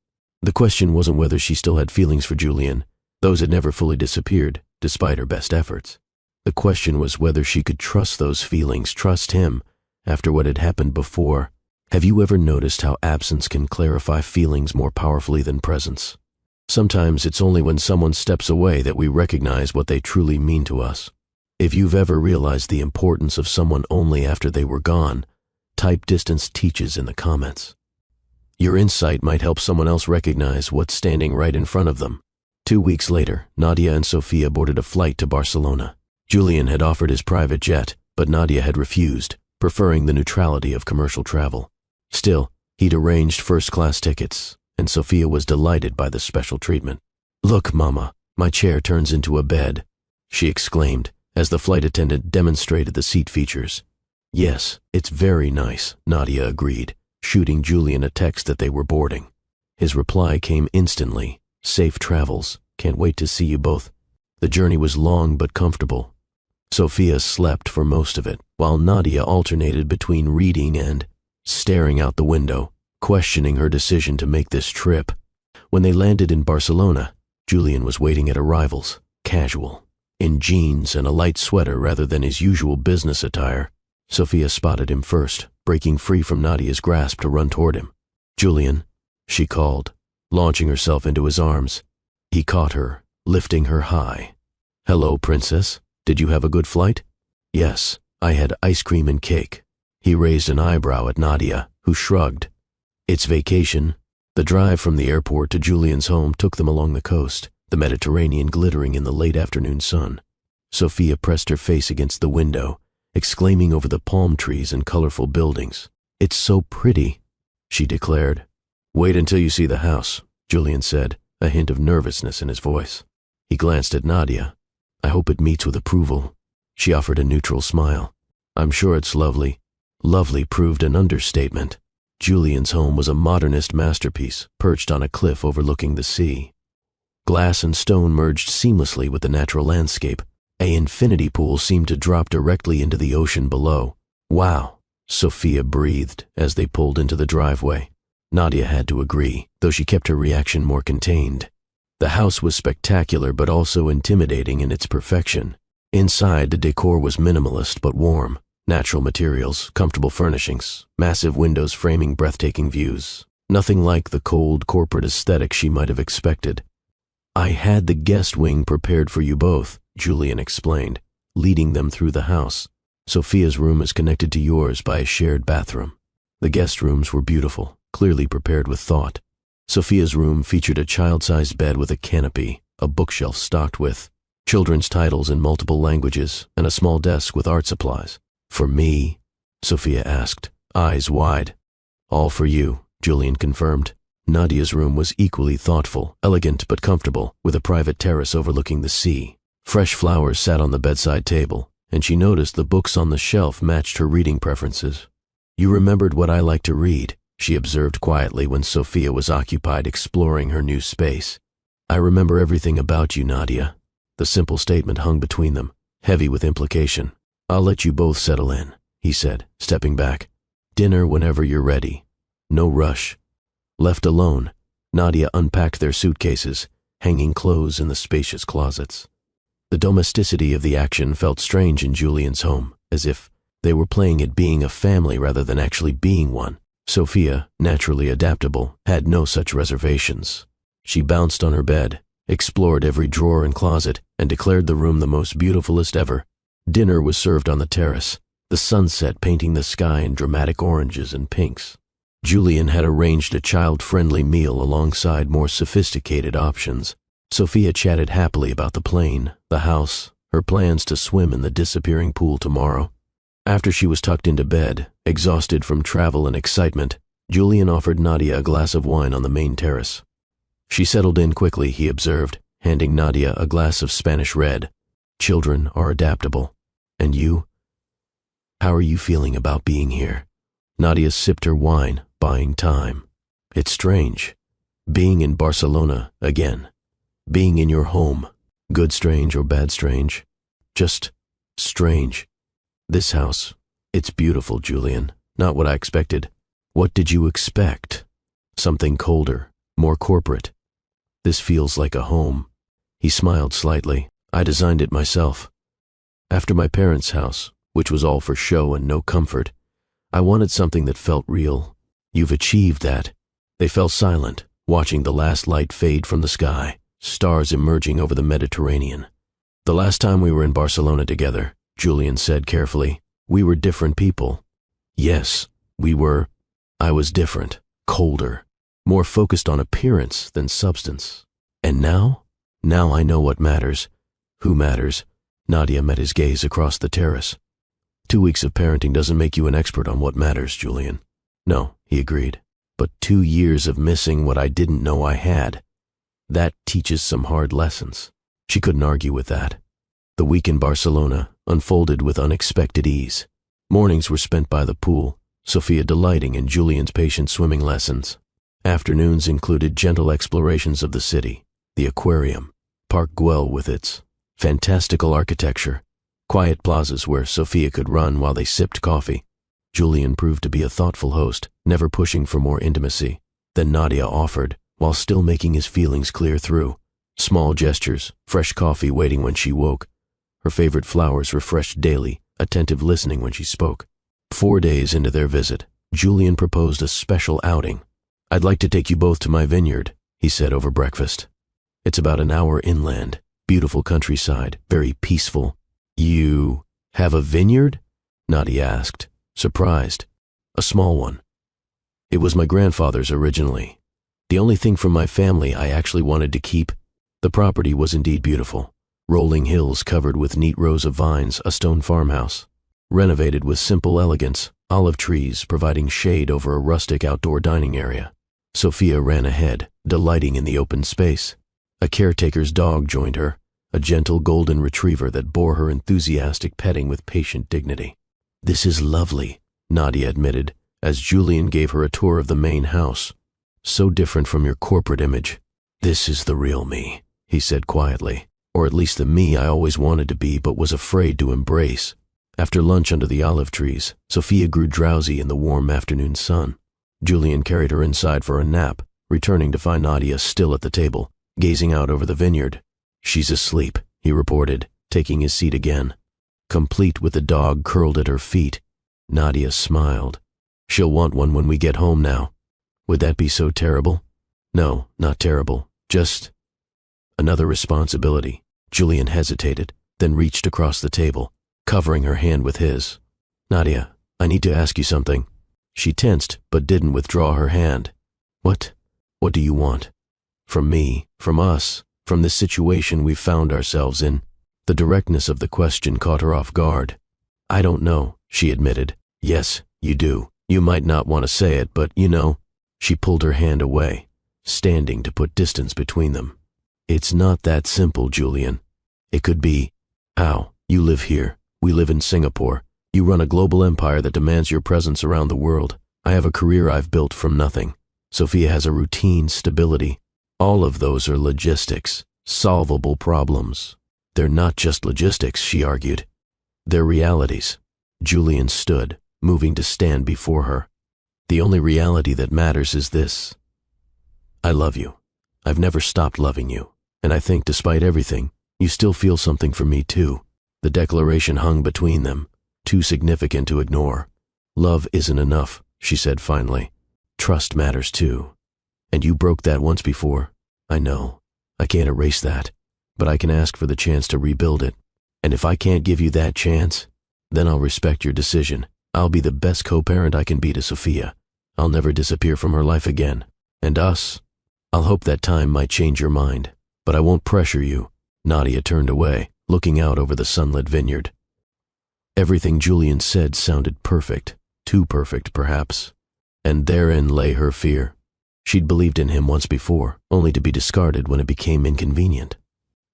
The question wasn't whether she still had feelings for Julian. Those had never fully disappeared, despite her best efforts. The question was whether she could trust those feelings, trust him, after what had happened before. Have you ever noticed how absence can clarify feelings more powerfully than presence? Sometimes it's only when someone steps away that we recognize what they truly mean to us. If you've ever realized the importance of someone only after they were gone, type distance teaches in the comments. Your insight might help someone else recognize what's standing right in front of them. 2 weeks later, Nadia and Sophia boarded a flight to Barcelona. Julian had offered his private jet, but Nadia had refused, preferring the neutrality of commercial travel. Still, he'd arranged first-class tickets, and Sophia was delighted by the special treatment. Look, Mama, my chair turns into a bed, she exclaimed, as the flight attendant demonstrated the seat features. Yes, it's very nice, Nadia agreed, shooting Julian a text that they were boarding. His reply came instantly. Safe travels. Can't wait to see you both. The journey was long but comfortable. Sophia slept for most of it, while Nadia alternated between reading and staring out the window, questioning her decision to make this trip. When they landed in Barcelona, Julian was waiting at arrivals, casual, in jeans and a light sweater rather than his usual business attire. Sophia spotted him first, breaking free from Nadia's grasp to run toward him. Julian, she called, launching herself into his arms. He caught her, lifting her high. Hello, princess. Did you have a good flight? Yes, I had ice cream and cake. He raised an eyebrow at Nadia, who shrugged. It's vacation. The drive from the airport to Julian's home took them along the coast, the Mediterranean glittering in the late afternoon sun. Sophia pressed her face against the window, exclaiming over the palm trees and colorful buildings. It's so pretty, she declared. Wait until you see the house, Julian said, a hint of nervousness in his voice. He glanced at Nadia. "I hope it meets with approval." She offered a neutral smile. "I'm sure it's lovely." Lovely proved an understatement. Julian's home was a modernist masterpiece, perched on a cliff overlooking the sea. Glass and stone merged seamlessly with the natural landscape. An infinity pool seemed to drop directly into the ocean below. "Wow," Sophia breathed as they pulled into the driveway. Nadia had to agree, though she kept her reaction more contained. The house was spectacular but also intimidating in its perfection. Inside, the decor was minimalist but warm. Natural materials, comfortable furnishings, massive windows framing breathtaking views. Nothing like the cold corporate aesthetic she might have expected. "I had the guest wing prepared for you both," Julian explained, leading them through the house. "Sophia's room is connected to yours by a shared bathroom." The guest rooms were beautiful, clearly prepared with thought. Sophia's room featured a child-sized bed with a canopy, a bookshelf stocked with children's titles in multiple languages, and a small desk with art supplies. "For me?" Sophia asked, eyes wide. "All for you," Julian confirmed. Nadia's room was equally thoughtful, elegant but comfortable, with a private terrace overlooking the sea. Fresh flowers sat on the bedside table, and she noticed the books on the shelf matched her reading preferences. "You remembered what I like to read," she observed quietly when Sophia was occupied exploring her new space. "I remember everything about you, Nadia." The simple statement hung between them, heavy with implication. "I'll let you both settle in," he said, stepping back. "Dinner whenever you're ready. No rush." Left alone, Nadia unpacked their suitcases, hanging clothes in the spacious closets. The domesticity of the action felt strange in Julian's home, as if they were playing at being a family rather than actually being one. Sophia, naturally adaptable, had no such reservations. She bounced on her bed, explored every drawer and closet, and declared the room the most beautifulest ever. Dinner was served on the terrace, the sunset painting the sky in dramatic oranges and pinks. Julian had arranged a child-friendly meal alongside more sophisticated options. Sophia chatted happily about the plane, the house, her plans to swim in the disappearing pool tomorrow. After she was tucked into bed, exhausted from travel and excitement, Julian offered Nadia a glass of wine on the main terrace. She settled in quickly, he observed, handing Nadia a glass of Spanish red. "Children are adaptable. And you? How are you feeling about being here?" Nadia sipped her wine, buying time. "It's strange. Being in Barcelona again. Being in your home. Good strange or bad strange? Just strange. This house, it's beautiful, Julian. Not what I expected." "What did you expect?" "Something colder, more corporate. This feels like a home." He smiled slightly. "I designed it myself. After my parents' house, which was all for show and no comfort, I wanted something that felt real. You've achieved that." They fell silent, watching the last light fade from the sky, stars emerging over the Mediterranean. "The last time we were in Barcelona together," Julian said carefully, "we were different people." "Yes, we were. I was different, colder, more focused on appearance than substance. And now? Now I know what matters. Who matters?" Nadia met his gaze across the terrace. 2 weeks of parenting doesn't make you an expert on what matters, Julian." "No," he agreed, "but 2 years of missing what I didn't know I had. That teaches some hard lessons." She couldn't argue with that. The week in Barcelona unfolded with unexpected ease. Mornings were spent by the pool, Sophia delighting in Julian's patient swimming lessons. Afternoons included gentle explorations of the city, the aquarium, Park Güell with its fantastical architecture, quiet plazas where Sophia could run while they sipped coffee. Julian proved to be a thoughtful host, never pushing for more intimacy than Nadia offered, while still making his feelings clear through. Small gestures, fresh coffee waiting when she woke, her favorite flowers refreshed daily, attentive listening when she spoke. 4 days into their visit, Julian proposed a special outing. "I'd like to take you both to my vineyard," he said over breakfast. "It's about an hour inland, beautiful countryside, very peaceful." "You have a vineyard?" Nadia asked, surprised. "A small one. It was my grandfather's originally. The only thing from my family I actually wanted to keep." The property was indeed beautiful. Rolling hills covered with neat rows of vines, a stone farmhouse. Renovated with simple elegance, olive trees providing shade over a rustic outdoor dining area. Sophia ran ahead, delighting in the open space. A caretaker's dog joined her, a gentle golden retriever that bore her enthusiastic petting with patient dignity. "This is lovely," Nadia admitted, as Julian gave her a tour of the main house. "So different from your corporate image." "This is the real me," he said quietly, "or at least the me I always wanted to be but was afraid to embrace." After lunch under the olive trees, Sophia grew drowsy in the warm afternoon sun. Julian carried her inside for a nap, returning to find Nadia still at the table, gazing out over the vineyard. "She's asleep," he reported, taking his seat again. Complete with the dog curled at her feet, Nadia smiled. "She'll want one when we get home now." "Would that be so terrible?" "No, not terrible. Just another responsibility." Julian hesitated, then reached across the table, covering her hand with his. "Nadia, I need to ask you something." She tensed, but didn't withdraw her hand. "What? What do you want?" "From me, from us, from this situation we've found ourselves in." The directness of the question caught her off guard. "I don't know," she admitted. "Yes, you do. You might not want to say it, but you know." She pulled her hand away, standing to put distance between them. "It's not that simple, Julian. It could be, how? You live here. We live in Singapore. You run a global empire that demands your presence around the world. I have a career I've built from nothing. Sophia has a routine, stability. All of those are logistics, solvable problems." "They're not just logistics," she argued. "They're realities." Julian stood, moving to stand before her. "The only reality that matters is this. I love you. I've never stopped loving you. And I think, despite everything, you still feel something for me too." The declaration hung between them, too significant to ignore. "Love isn't enough," she said finally. "Trust matters too. And you broke that once before. I know. I can't erase that, but I can ask for the chance to rebuild it. And if I can't give you that chance, then I'll respect your decision. I'll be the best co-parent I can be to Sophia. I'll never disappear from her life again. And us? I'll hope that time might change your mind, but I won't pressure you." Nadia turned away, looking out over the sunlit vineyard. Everything Julian said sounded perfect, too perfect perhaps, and therein lay her fear. She'd believed in him once before, only to be discarded when it became inconvenient.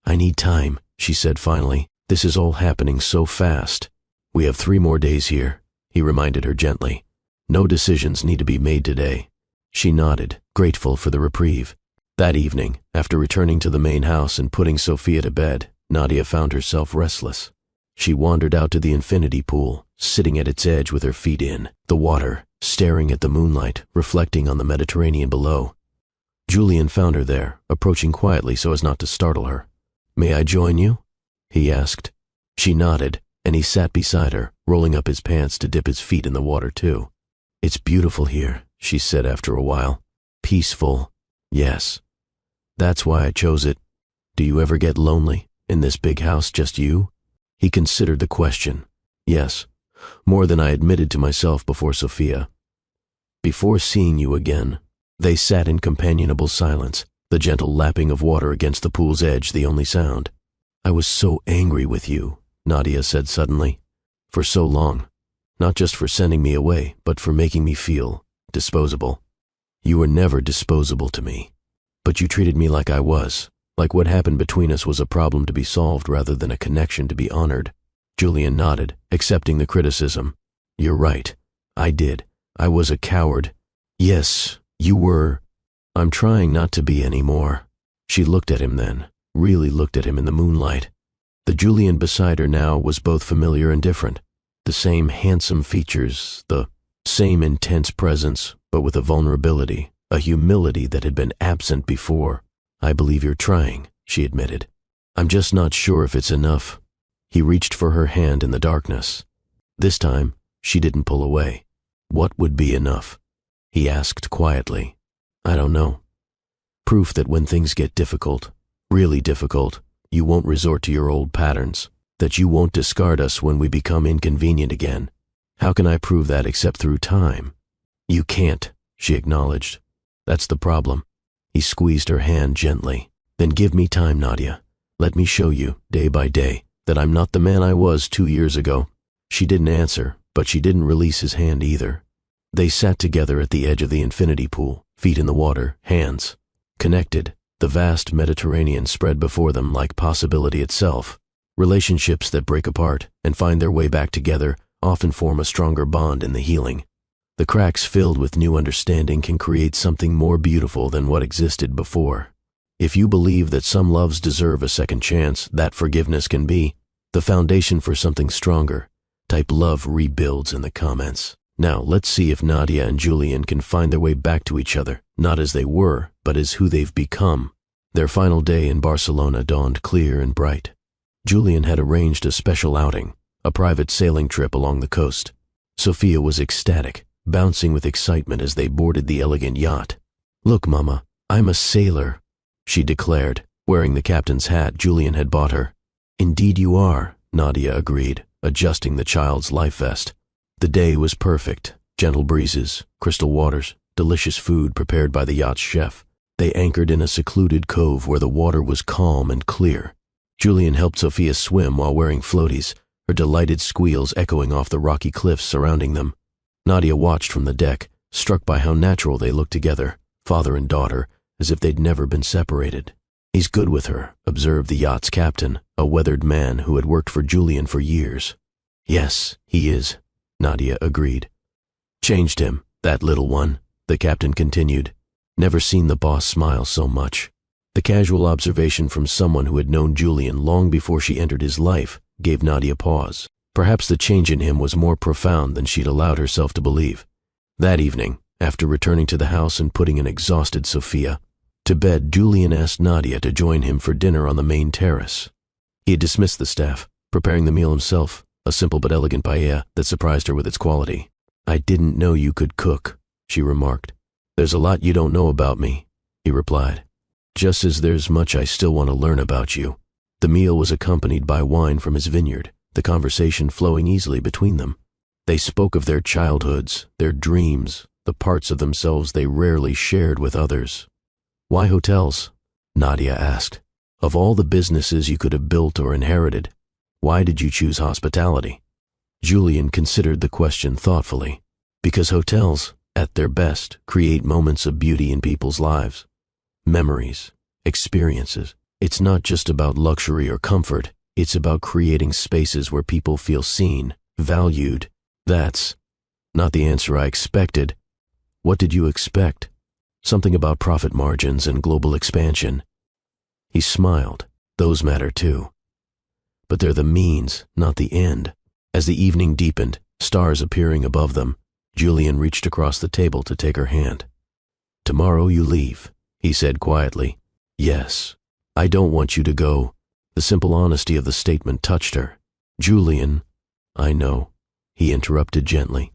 "I need time," she said finally. "This is all happening so fast." "We have 3 more days here," he reminded her gently. "No decisions need to be made today." She nodded, grateful for the reprieve. That evening, after returning to the main house and putting Sophia to bed, Nadia found herself restless. She wandered out to the infinity pool, sitting at its edge with her feet in the water, staring at the moonlight reflecting on the Mediterranean below. Julian found her there, approaching quietly so as not to startle her. "May I join you?" he asked. She nodded, and he sat beside her, rolling up his pants to dip his feet in the water too. "It's beautiful here," she said after a while. "Peaceful." "Yes. That's why I chose it. Do you ever get lonely, in this big house, just you?" He considered the question. "Yes, more than I admitted to myself before Sophia." "Before seeing you again." They sat in companionable silence, the gentle lapping of water against the pool's edge the only sound. "I was so angry with you," Nadia said suddenly. "For so long. Not just for sending me away, but for making me feel disposable. You were never disposable to me. But you treated me like I was, like what happened between us was a problem to be solved rather than a connection to be honored." Julian nodded, accepting the criticism. "You're right. I did. I was a coward." "Yes, you were. I'm trying not to be anymore." She looked at him then, really looked at him in the moonlight. The Julian beside her now was both familiar and different. The same handsome features, the same intense presence, but with a vulnerability, a humility that had been absent before. "I believe you're trying," she admitted. "I'm just not sure if it's enough." He reached for her hand in the darkness. This time, she didn't pull away. "What would be enough?" he asked quietly. "I don't know. Proof that when things get difficult, really difficult, you won't resort to your old patterns, that you won't discard us when we become inconvenient again. How can I prove that except through time?" "You can't," she acknowledged. "That's the problem." He squeezed her hand gently. "Then give me time, Nadia. Let me show you, day by day, that I'm not the man I was 2 years ago." She didn't answer, but she didn't release his hand either. They sat together at the edge of the infinity pool, feet in the water, hands connected. The vast Mediterranean spread before them like possibility itself. Relationships that break apart and find their way back together often form a stronger bond in the healing. The cracks filled with new understanding can create something more beautiful than what existed before. If you believe that some loves deserve a second chance, that forgiveness can be the foundation for something stronger. Type love rebuilds in the comments. Now, let's see if Nadia and Julian can find their way back to each other, not as they were, but as who they've become. Their final day in Barcelona dawned clear and bright. Julian had arranged a special outing, a private sailing trip along the coast. Sophia was ecstatic, bouncing with excitement as they boarded the elegant yacht. "Look, Mama, I'm a sailor," she declared, wearing the captain's hat Julian had bought her. "Indeed you are," Nadia agreed, adjusting the child's life vest. The day was perfect. Gentle breezes, crystal waters, delicious food prepared by the yacht's chef. They anchored in a secluded cove where the water was calm and clear. Julian helped Sophia swim while wearing floaties, her delighted squeals echoing off the rocky cliffs surrounding them. Nadia watched from the deck, struck by how natural they looked together, father and daughter, as if they'd never been separated. "He's good with her," observed the yacht's captain, a weathered man who had worked for Julian for years. "Yes, he is," Nadia agreed. "Changed him, that little one," the captain continued. "Never seen the boss smile so much." The casual observation from someone who had known Julian long before she entered his life gave Nadia pause. Perhaps the change in him was more profound than she'd allowed herself to believe. That evening, after returning to the house and putting an exhausted Sophia to bed, Julian asked Nadia to join him for dinner on the main terrace. He had dismissed the staff, preparing the meal himself, a simple but elegant paella that surprised her with its quality. "I didn't know you could cook," she remarked. "There's a lot you don't know about me," he replied. "Just as there's much I still want to learn about you." The meal was accompanied by wine from his vineyard, the conversation flowing easily between them. They spoke of their childhoods, their dreams, the parts of themselves they rarely shared with others. "Why hotels?" Nadia asked. "Of all the businesses you could have built or inherited, why did you choose hospitality?" Julian considered the question thoughtfully. "Because hotels, at their best, create moments of beauty in people's lives. Memories, experiences. It's not just about luxury or comfort, it's about creating spaces where people feel seen, valued." "That's not the answer I expected." "What did you expect?" "Something about profit margins and global expansion." He smiled. "Those matter too. But they're the means, not the end." As the evening deepened, stars appearing above them, Julian reached across the table to take her hand. "Tomorrow you leave," he said quietly. "Yes. I don't want you to go." The simple honesty of the statement touched her. "Julian, I know," he interrupted gently.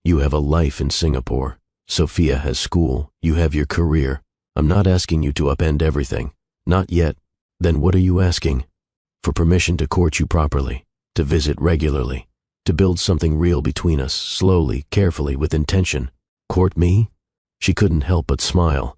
"You have a life in Singapore. Sophia has school. You have your career. I'm not asking you to upend everything. Not yet." "Then what are you asking?" "For permission to court you properly, to visit regularly, to build something real between us, slowly, carefully, with intention." "Court me?" She couldn't help but smile.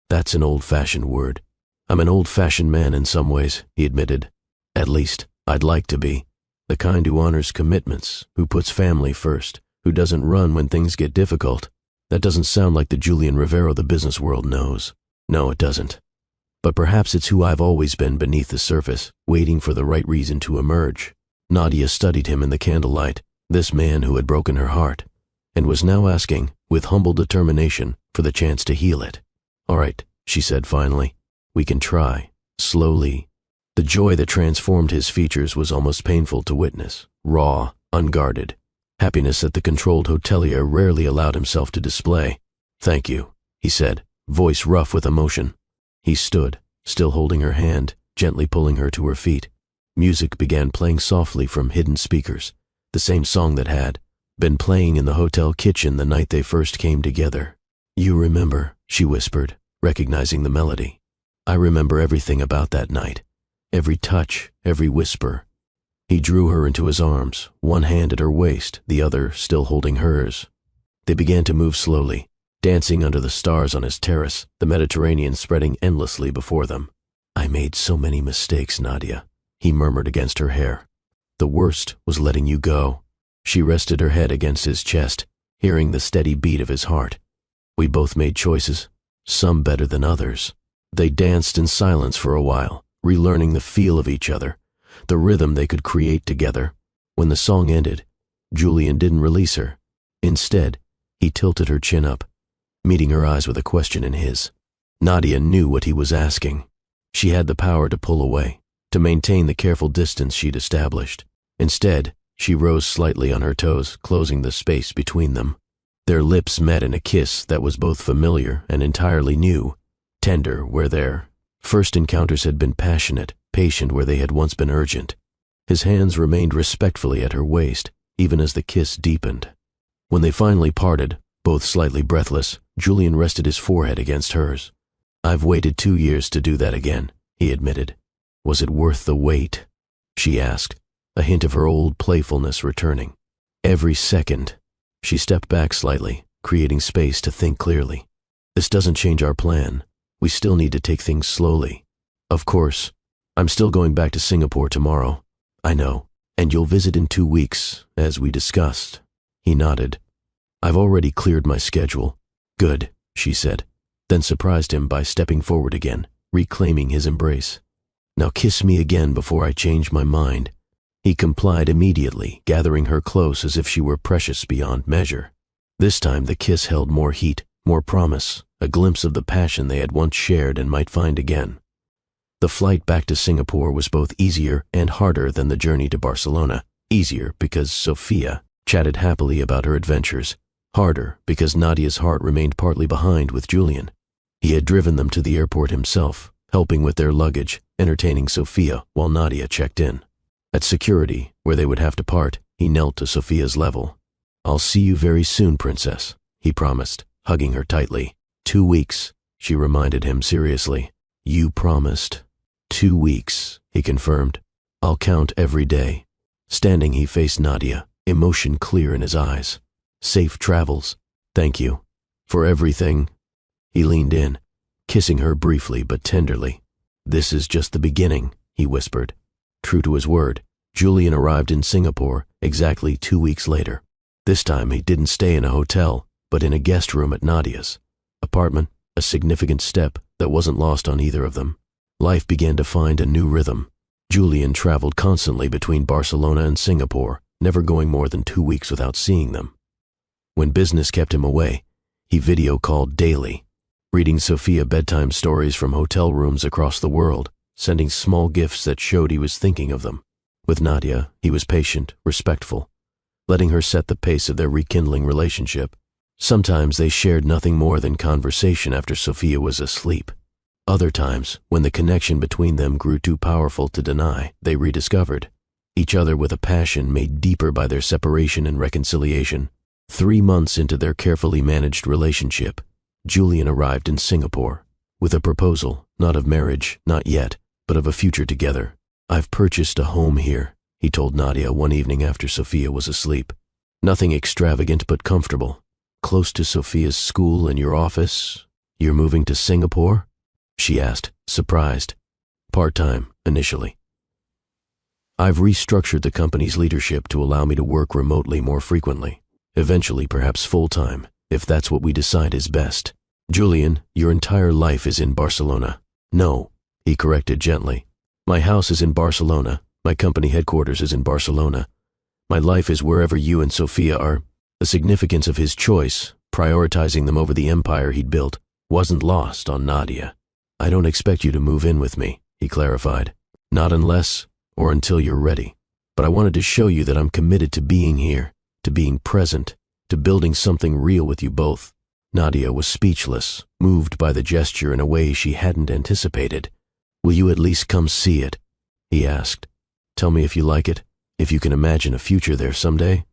"That's an old-fashioned word." "I'm an old-fashioned man in some ways," he admitted. "At least, I'd like to be. The kind who honors commitments, who puts family first, who doesn't run when things get difficult." That doesn't sound like the Julian Rivero the business world knows. No, it doesn't. But perhaps it's who I've always been beneath the surface, waiting for the right reason to emerge. Nadia studied him in the candlelight, this man who had broken her heart, and was now asking, with humble determination, for the chance to heal it. "All right," she said finally. "We can try, slowly." The joy that transformed his features was almost painful to witness, raw, unguarded. Happiness that the controlled hotelier rarely allowed himself to display. "Thank you," he said, voice rough with emotion. He stood, still holding her hand, gently pulling her to her feet. Music began playing softly from hidden speakers, the same song that had been playing in the hotel kitchen the night they first came together. "You remember," she whispered, recognizing the melody. "I remember everything about that night, every touch, every whisper." He drew her into his arms, one hand at her waist, the other still holding hers. They began to move slowly, dancing under the stars on his terrace, the Mediterranean spreading endlessly before them. "I made so many mistakes, Nadia," he murmured against her hair. "The worst was letting you go." She rested her head against his chest, hearing the steady beat of his heart. "We both made choices. some better than others. They danced in silence for a while, relearning the feel of each other, the rhythm they could create together. When the song ended, Julian didn't release her. Instead, he tilted her chin up, meeting her eyes with a question in his. Nadia knew what he was asking. She had the power to pull away, to maintain the careful distance she'd established. Instead, she rose slightly on her toes, closing the space between them. Their lips met in a kiss that was both familiar and entirely new, tender where their first encounters had been passionate, patient where they had once been urgent. His hands remained respectfully at her waist, even as the kiss deepened. When they finally parted, both slightly breathless, Julian rested his forehead against hers. "I've waited 2 years to do that again," he admitted. "Was it worth the wait?" she asked, a hint of her old playfulness returning. "Every second." She stepped back slightly, creating space to think clearly. "This doesn't change our plan. We still need to take things slowly. Of course, I'm still going back to Singapore tomorrow. I know, and you'll visit in 2 weeks, as we discussed." He nodded. "I've already cleared my schedule." "Good," she said, then surprised him by stepping forward again, reclaiming his embrace. "Now kiss me again before I change my mind." He complied immediately, gathering her close as if she were precious beyond measure. This time the kiss held more heat, more promise, a glimpse of the passion they had once shared and might find again. The flight back to Singapore was both easier and harder than the journey to Barcelona. Easier because Sophia chatted happily about her adventures. Harder because Nadia's heart remained partly behind with Julian. He had driven them to the airport himself, helping with their luggage, entertaining Sophia while Nadia checked in. At security, where they would have to part, he knelt to Sophia's level. "I'll see you very soon, Princess," he promised, hugging her tightly. 2 weeks, she reminded him seriously. "You promised." 2 weeks, he confirmed. "I'll count every day." Standing, he faced Nadia, emotion clear in his eyes. "Safe travels. Thank you. For everything." He leaned in, kissing her briefly but tenderly. "This is just the beginning," he whispered. True to his word, Julian arrived in Singapore exactly 2 weeks later. This time he didn't stay in a hotel, but in a guest room at Nadia's apartment, a significant step that wasn't lost on either of them. Life began to find a new rhythm. Julian traveled constantly between Barcelona and Singapore, never going more than 2 weeks without seeing them. When business kept him away, he video called daily, reading Sophia bedtime stories from hotel rooms across the world, sending small gifts that showed he was thinking of them. With Nadia, he was patient, respectful, letting her set the pace of their rekindling relationship. Sometimes they shared nothing more than conversation after Sophia was asleep. Other times, when the connection between them grew too powerful to deny, they rediscovered each other with a passion made deeper by their separation and reconciliation. 3 months into their carefully managed relationship, Julian arrived in Singapore with a proposal, not of marriage, not yet, but of a future together. "I've purchased a home here," he told Nadia one evening after Sophia was asleep. "Nothing extravagant but comfortable. Close to Sophia's school and your office." "You're moving to Singapore?" she asked, surprised. "Part-time, initially. I've restructured the company's leadership to allow me to work remotely more frequently. Eventually, perhaps full-time, if that's what we decide is best." "Julian, your entire life is in Barcelona." "No," he corrected gently. "My house is in Barcelona. My company headquarters is in Barcelona. My life is wherever you and Sophia are." The significance of his choice, prioritizing them over the empire he'd built, wasn't lost on Nadia. "I don't expect you to move in with me," he clarified. "Not unless or until you're ready. But I wanted to show you that I'm committed to being here, to being present, to building something real with you both." Nadia was speechless, moved by the gesture in a way she hadn't anticipated. "Will you at least come see it?" he asked. "Tell me if you like it, if you can imagine a future there someday."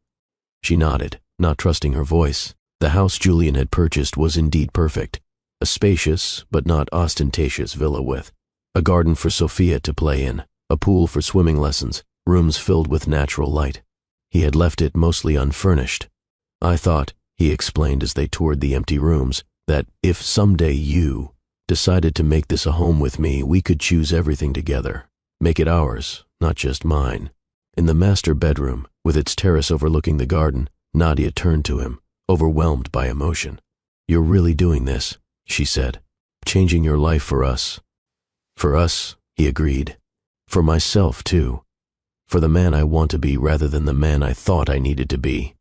She nodded, not trusting her voice. The house Julian had purchased was indeed perfect. A spacious, but not ostentatious villa with a garden for Sophia to play in, a pool for swimming lessons, rooms filled with natural light. He had left it mostly unfurnished. "I thought," he explained as they toured the empty rooms, "that if someday you decided to make this a home with me, we could choose everything together. Make it ours, not just mine." In the master bedroom, with its terrace overlooking the garden, Nadia turned to him, overwhelmed by emotion. "You're really doing this?" she said. Changing your life for us. For us, he agreed. For myself, too. For the man I want to be rather than the man I thought I needed to be.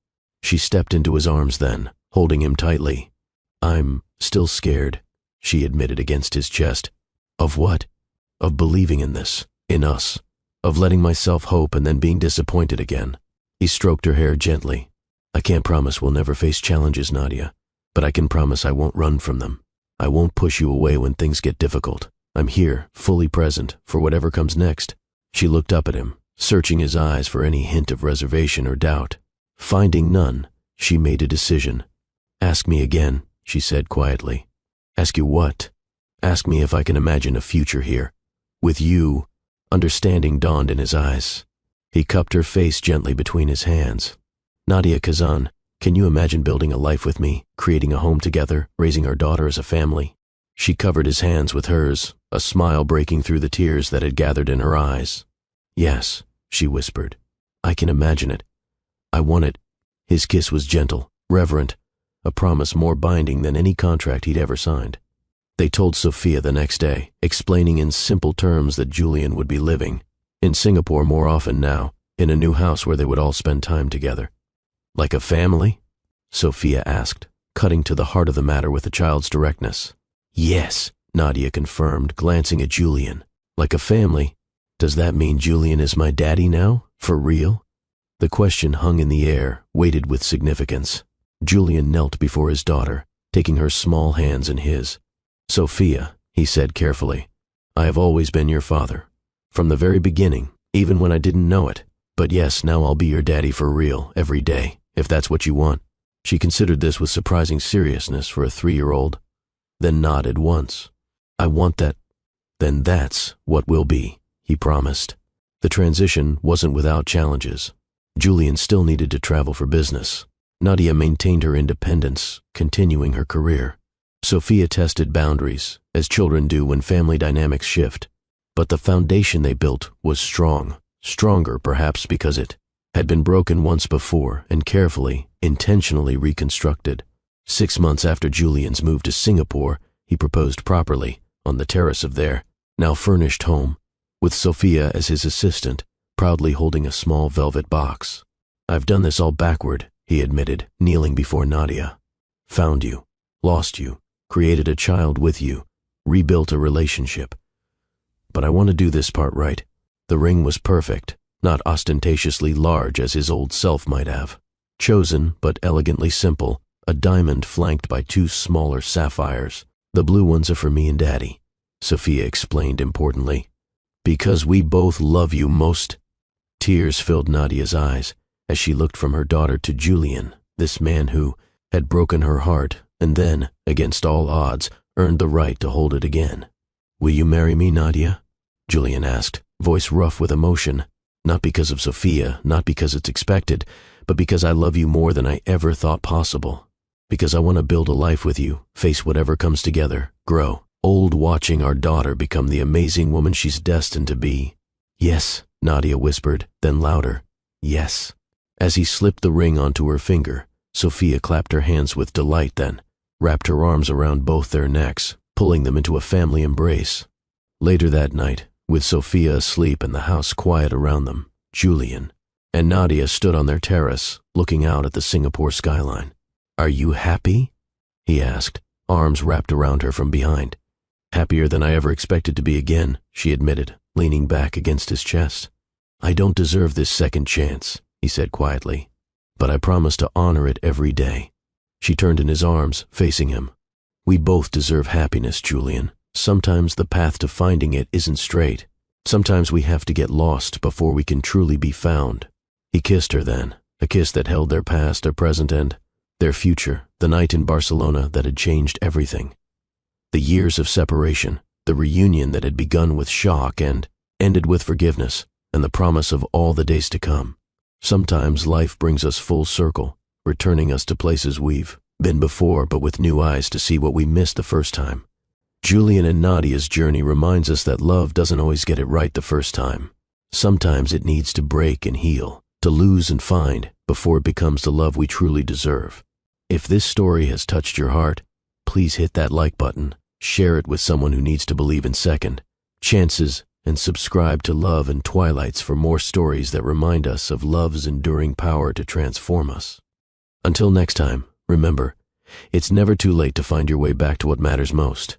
She stepped into his arms then, holding him tightly. I'm still scared, she admitted against his chest. Of what? Of believing in this, in us. Of letting myself hope and then being disappointed again. He stroked her hair gently. I can't promise we'll never face challenges, Nadia, but I can promise I won't run from them. I won't push you away when things get difficult. I'm here, fully present, for whatever comes next. She looked up at him, searching his eyes for any hint of reservation or doubt. Finding none, she made a decision. Ask me again, she said quietly. Ask you what? Ask me if I can imagine a future here. With you. Understanding dawned in his eyes. He cupped her face gently between his hands. Nadia Kazan, can you imagine building a life with me, creating a home together, raising our daughter as a family? She covered his hands with hers, a smile breaking through the tears that had gathered in her eyes. Yes, she whispered. I can imagine it. I want it. His kiss was gentle, reverent, a promise more binding than any contract he'd ever signed. They told Sophia the next day, explaining in simple terms that Julian would be living in Singapore more often now, in a new house where they would all spend time together. Like a family? Sophia asked, cutting to the heart of the matter with a child's directness. Yes, Nadia confirmed, glancing at Julian. Like a family? Does that mean Julian is my daddy now? For real? The question hung in the air, weighted with significance. Julian knelt before his daughter, taking her small hands in his. Sophia, he said carefully, I have always been your father. From the very beginning, even when I didn't know it. But yes, now I'll be your daddy for real, every day, if that's what you want. She considered this with surprising seriousness for a 3-year-old, then nodded once. I want that. Then that's what will be, he promised. The transition wasn't without challenges. Julian still needed to travel for business. Nadia maintained her independence, continuing her career. Sophia tested boundaries, as children do when family dynamics shift. But the foundation they built was strong, stronger perhaps because it had been broken once before and carefully, intentionally reconstructed. 6 months after Julian's move to Singapore, he proposed properly, on the terrace of their now furnished home, with Sophia as his assistant, proudly holding a small velvet box. I've done this all backward, he admitted, kneeling before Nadia. Found you, lost you, created a child with you, rebuilt a relationship. But I want to do this part right. The ring was perfect, not ostentatiously large as his old self might have. Chosen, but elegantly simple, a diamond flanked by 2 smaller sapphires. The blue ones are for me and Daddy, Sophia explained importantly. Because we both love you most. Tears filled Nadia's eyes as she looked from her daughter to Julian, this man who had broken her heart and then, against all odds, earned the right to hold it again. Will you marry me, Nadia? Julian asked, voice rough with emotion. Not because of Sophia, not because it's expected, but because I love you more than I ever thought possible. Because I want to build a life with you, face whatever comes together, grow, old watching our daughter become the amazing woman she's destined to be. Yes, Nadia whispered, then louder. Yes. As he slipped the ring onto her finger, Sophia clapped her hands with delight then, wrapped her arms around both their necks, pulling them into a family embrace. Later that night, with Sophia asleep and the house quiet around them, Julian and Nadia stood on their terrace, looking out at the Singapore skyline. Are you happy? He asked, arms wrapped around her from behind. Happier than I ever expected to be again, she admitted, leaning back against his chest. I don't deserve this second chance, he said quietly, but I promise to honor it every day. She turned in his arms, facing him. We both deserve happiness, Julian. Sometimes the path to finding it isn't straight. Sometimes we have to get lost before we can truly be found. He kissed her then, a kiss that held their past, their present, and their future, the night in Barcelona that had changed everything. The years of separation, the reunion that had begun with shock and ended with forgiveness, and the promise of all the days to come. Sometimes life brings us full circle, returning us to places we've been before but with new eyes to see what we missed the first time. Julian and Nadia's journey reminds us that love doesn't always get it right the first time. Sometimes it needs to break and heal, to lose and find, before it becomes the love we truly deserve. If this story has touched your heart, please hit that like button, share it with someone who needs to believe in second chances, and subscribe to Love and Twilights for more stories that remind us of love's enduring power to transform us. Until next time, remember, it's never too late to find your way back to what matters most.